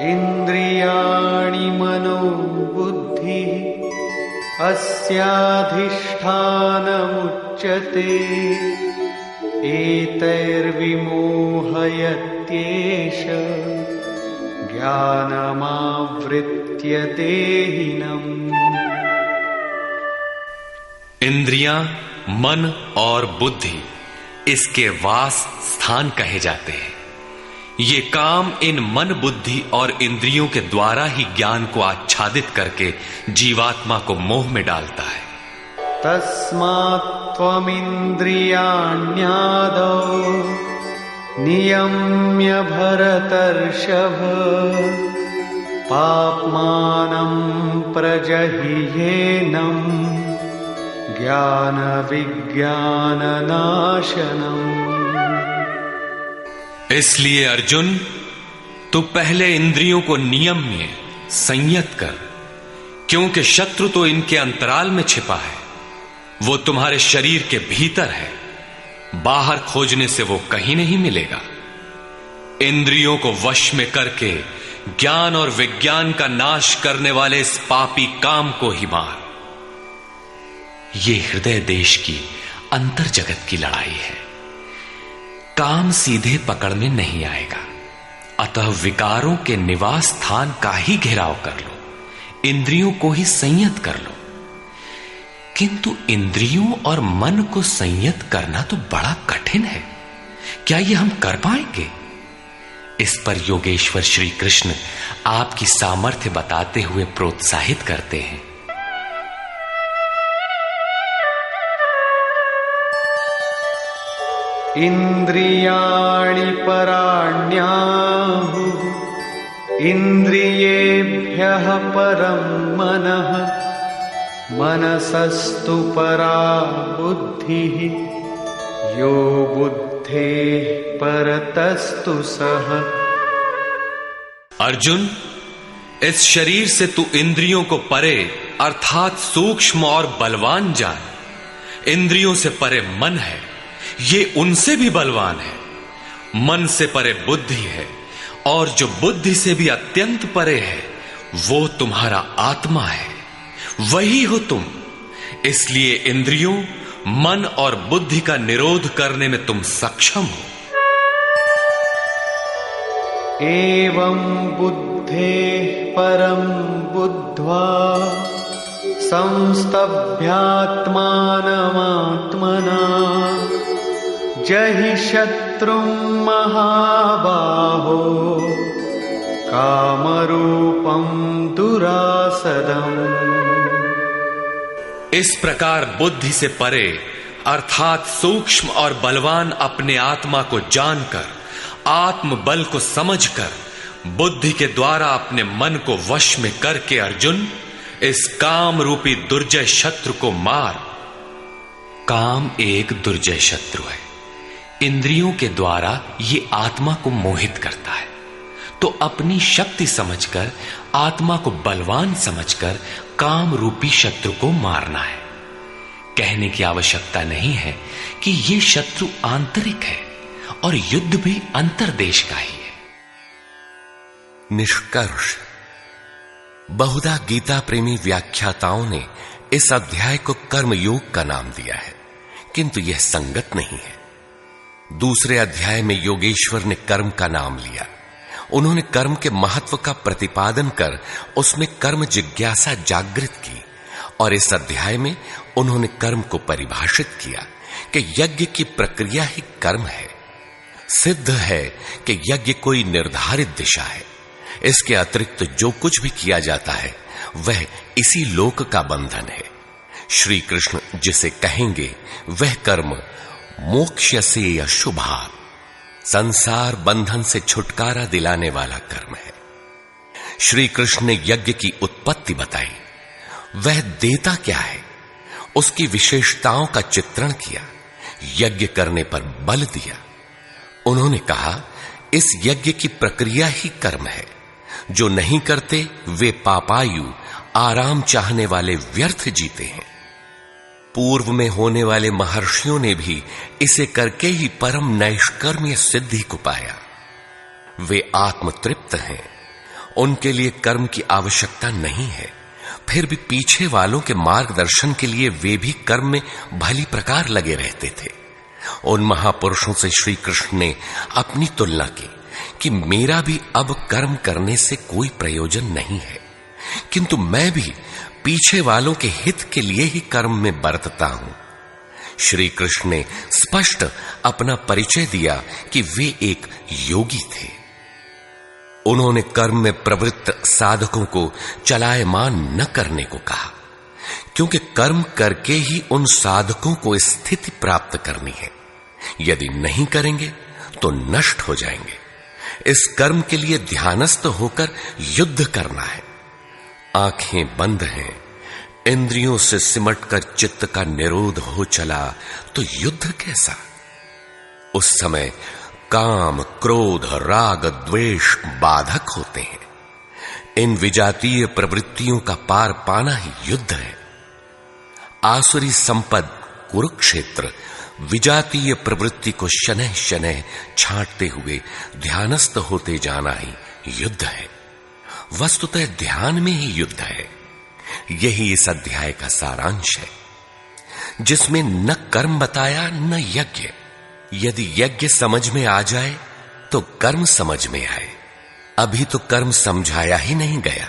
B: इंद्रियाणि मनो बुद्धि अस्याधिष्ठानमुच्यते एतैर्विमोहयत्येष ज्ञानमावृत्य देहिनम्।
A: इंद्रियां, मन और बुद्धि इसके वास स्थान कहे जाते हैं। ये काम इन मन, बुद्धि और इंद्रियों के द्वारा ही ज्ञान को आच्छादित करके जीवात्मा को मोह में डालता है।
B: तस्मात् त्वमिन्द्रियाण्यादौ नियम्य भरतर्षभ पाप्मानं प्रजह्येनं ज्ञान विज्ञाननाशनम्।
A: इसलिए अर्जुन, तू पहले इंद्रियों को नियम्य संयत कर, क्योंकि शत्रु तो इनके अंतराल में छिपा है। वो तुम्हारे शरीर के भीतर है, बाहर खोजने से वो कहीं नहीं मिलेगा। इंद्रियों को वश में करके ज्ञान और विज्ञान का नाश करने वाले इस पापी काम को ही मार। ये हृदय देश की अंतर जगत की लड़ाई है। काम सीधे पकड़ में नहीं आएगा, अतः विकारों के निवास स्थान का ही घेराव कर लो, इंद्रियों को ही संयत कर लो। किंतु इंद्रियों और मन को संयत करना तो बड़ा कठिन है। क्या ये हम कर पाएंगे? इस पर योगेश्वर श्री कृष्ण आपकी सामर्थ्य बताते हुए प्रोत्साहित करते हैं।
B: इंद्रियाणि पराण्याहुः इंद्रियेभ्यः परं मनः मनसस्तु परा बुद्धिः यो बुद्धेः परतस्तु सः।
A: अर्जुन, इस शरीर से तू इंद्रियों को परे अर्थात सूक्ष्म और बलवान जान। इंद्रियों से परे मन है, ये उनसे भी बलवान है। मन से परे बुद्धि है, और जो बुद्धि से भी अत्यंत परे है वो तुम्हारा आत्मा है, वही हो तुम। इसलिए इंद्रियों, मन और बुद्धि का निरोध करने में तुम सक्षम हो।
B: एवं बुद्धेः परं बुद्ध्वा संस्तभ्यात्मानमात्मना जहि शत्रुं महाबाहो कामरूपं दुरासदम्।
A: इस प्रकार बुद्धि से परे अर्थात सूक्ष्म और बलवान अपने आत्मा को जानकर, आत्म बल को समझकर, बुद्धि के द्वारा अपने मन को वश में करके अर्जुन, इस काम रूपी दुर्जय शत्रु को मार। काम एक दुर्जय शत्रु है। इंद्रियों के द्वारा ये आत्मा को मोहित करता है, तो अपनी शक्ति समझकर, आत्मा को बलवान समझकर काम रूपी शत्रु को मारना है। कहने की आवश्यकता नहीं है कि ये शत्रु आंतरिक है और युद्ध भी अंतर्देश का ही है।
C: निष्कर्ष, बहुधा गीता प्रेमी व्याख्याताओं ने इस अध्याय को कर्मयोग का नाम दिया है, किंतु यह संगत नहीं है। दूसरे अध्याय में योगेश्वर ने कर्म का नाम लिया। उन्होंने कर्म के महत्व का प्रतिपादन कर उसमें कर्म जिज्ञासा जागृत की, और इस अध्याय में उन्होंने कर्म को परिभाषित किया कि यज्ञ की प्रक्रिया ही कर्म है। सिद्ध है कि यज्ञ कोई निर्धारित दिशा है। इसके अतिरिक्त जो कुछ भी किया जाता है वह इसी लोक का बंधन है। श्री कृष्ण जिसे कहेंगे वह कर्म मोक्ष से अशुभा, संसार बंधन से छुटकारा दिलाने वाला कर्म है। श्री कृष्ण ने यज्ञ की उत्पत्ति बताई, वह देता क्या है, उसकी विशेषताओं का चित्रण किया, यज्ञ करने पर बल दिया। उन्होंने कहा इस यज्ञ की प्रक्रिया ही कर्म है। जो नहीं करते वे पापायु, आराम चाहने वाले व्यर्थ जीते हैं। पूर्व में होने वाले महर्षियों ने भी इसे करके ही परम नैष्कर्म्य सिद्धि को पाया। वे आत्मतृप्त हैं, उनके लिए कर्म की आवश्यकता नहीं है। फिर भी पीछे वालों के मार्गदर्शन के लिए वे भी कर्म में भली प्रकार लगे रहते थे। उन महापुरुषों से श्री कृष्ण ने अपनी तुलना की कि मेरा भी अब कर्म करने से कोई प्रयोजन नहीं है, किंतु मैं भी पीछे वालों के हित के लिए ही कर्म में बरतता हूं। श्री कृष्ण ने स्पष्ट अपना परिचय दिया कि वे एक योगी थे। उन्होंने कर्म में प्रवृत्त साधकों को चलायमान न करने को कहा, क्योंकि कर्म करके ही उन साधकों को स्थिति प्राप्त करनी है। यदि नहीं करेंगे तो नष्ट हो जाएंगे। इस कर्म के लिए ध्यानस्थ होकर युद्ध करना है। आंखें बंद हैं, इंद्रियों से सिमटकर चित्त का निरोध हो चला तो युद्ध कैसा। उस समय काम, क्रोध, राग, द्वेष बाधक होते हैं। इन विजातीय प्रवृत्तियों का पार पाना ही युद्ध है। आसुरी संपद कुरुक्षेत्र विजातीय प्रवृत्ति को शनैः शनैः छांटते हुए ध्यानस्थ होते जाना ही युद्ध है। वस्तुतः ध्यान में ही युद्ध है। यही इस अध्याय का सारांश है, जिसमें न कर्म बताया न यज्ञ। यदि यज्ञ समझ में आ जाए तो कर्म समझ में आए। अभी तो कर्म समझाया ही नहीं गया।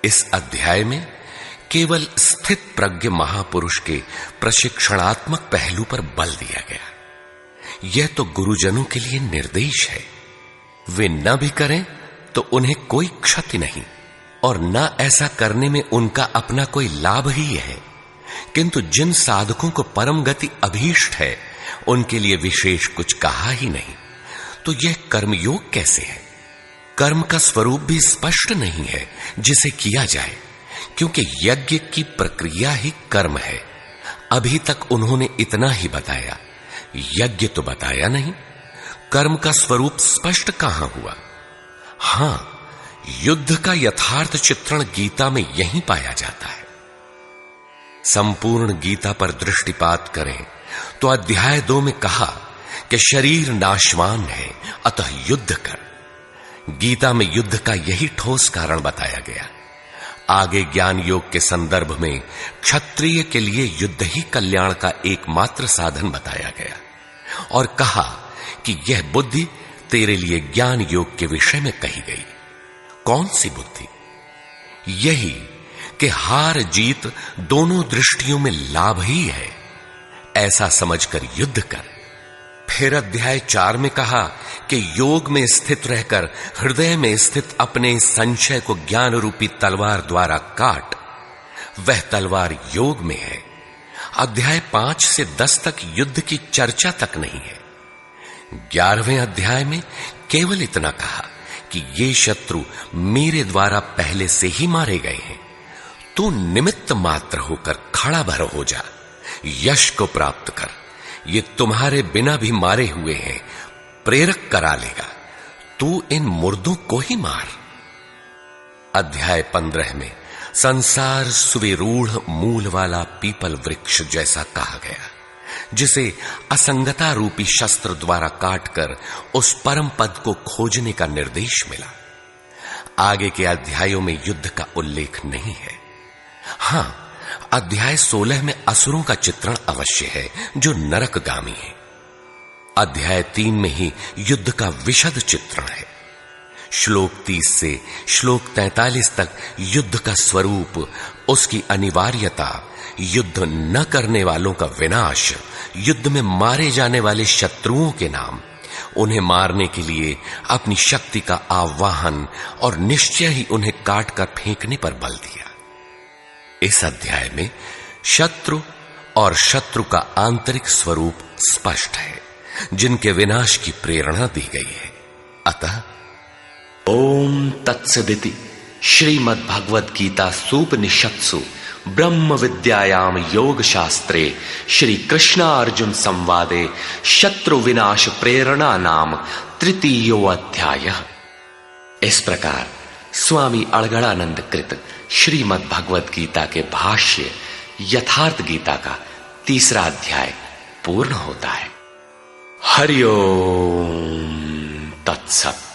C: इस अध्याय में केवल स्थित प्रज्ञ महापुरुष के प्रशिक्षणात्मक पहलू पर बल दिया गया। यह तो गुरुजनों के लिए निर्देश है। वे न भी करें तो उन्हें कोई क्षति नहीं, और न ऐसा करने में उनका अपना कोई लाभ ही है। किंतु जिन साधकों को परम गति अभीष्ट है, उनके लिए विशेष कुछ कहा ही नहीं। तो यह कर्मयोग कैसे है? कर्म का स्वरूप भी स्पष्ट नहीं है जिसे किया जाए, क्योंकि यज्ञ की प्रक्रिया ही कर्म है। अभी तक उन्होंने इतना ही बताया, यज्ञ तो बताया नहीं। कर्म का स्वरूप स्पष्ट कहां हुआ? हां, युद्ध का यथार्थ चित्रण गीता में यहीं पाया जाता है। संपूर्ण गीता पर दृष्टिपात करें तो अध्याय 2 में कहा कि शरीर नाशवान है, अतः युद्ध कर। गीता में युद्ध का यही ठोस कारण बताया गया। आगे ज्ञान योग के संदर्भ में क्षत्रिय के लिए युद्ध ही कल्याण का एकमात्र साधन बताया गया, और कहा कि यह बुद्धि तेरे लिए ज्ञान योग के विषय में कही गई। कौन सी बुद्धि? यही कि हार जीत दोनों दृष्टियों में लाभ ही है, ऐसा समझकर युद्ध कर। फिर अध्याय 4 में कहा कि योग में स्थित रहकर हृदय में स्थित अपने संशय को ज्ञान रूपी तलवार द्वारा काट। वह तलवार योग में है। अध्याय 5 से 10 तक युद्ध की चर्चा तक नहीं है। 11वें अध्याय में केवल इतना कहा कि ये शत्रु मेरे द्वारा पहले से ही मारे गए हैं। तू निमित्त मात्र होकर खड़ा भर हो जा, यश को प्राप्त कर। ये तुम्हारे बिना भी मारे हुए हैं, प्रेरक करा लेगा। तू इन मुर्दों को ही मार। अध्याय 15 में संसार सुविरूढ़ मूल वाला पीपल वृक्ष जैसा कहा गया, जिसे असंगता रूपी शस्त्र द्वारा काटकर उस परम पद को खोजने का निर्देश मिला। आगे के अध्यायों में युद्ध का उल्लेख नहीं है। हां, अध्याय 16 में असुरों का चित्रण अवश्य है, जो नरकगामी है। अध्याय 3 में ही युद्ध का विशद चित्रण है। श्लोक 30 से श्लोक 43 तक युद्ध का स्वरूप, उसकी अनिवार्यता, युद्ध न करने वालों का विनाश, युद्ध में मारे जाने वाले शत्रुओं के नाम, उन्हें मारने के लिए अपनी शक्ति का आह्वान और निश्चय ही उन्हें काटकर फेंकने पर बल दिया। इस अध्याय में शत्रु और शत्रु का आंतरिक स्वरूप स्पष्ट है, जिनके विनाश की प्रेरणा दी गई है। अतः
A: ओम तत्सदिति श्रीमद् भगवद गीता सूपनिषत्सु ब्रह्म विद्यायाम योग शास्त्रे श्री कृष्णार्जुन संवादे शत्रु विनाश प्रेरणा नाम तृतीयो अध्याय। इस प्रकार स्वामी अड़गड़ानंद कृत श्रीमद् भगवद गीता के भाष्य यथार्थ गीता का 3रा अध्याय पूर्ण होता है। हरि ओम तत्सत।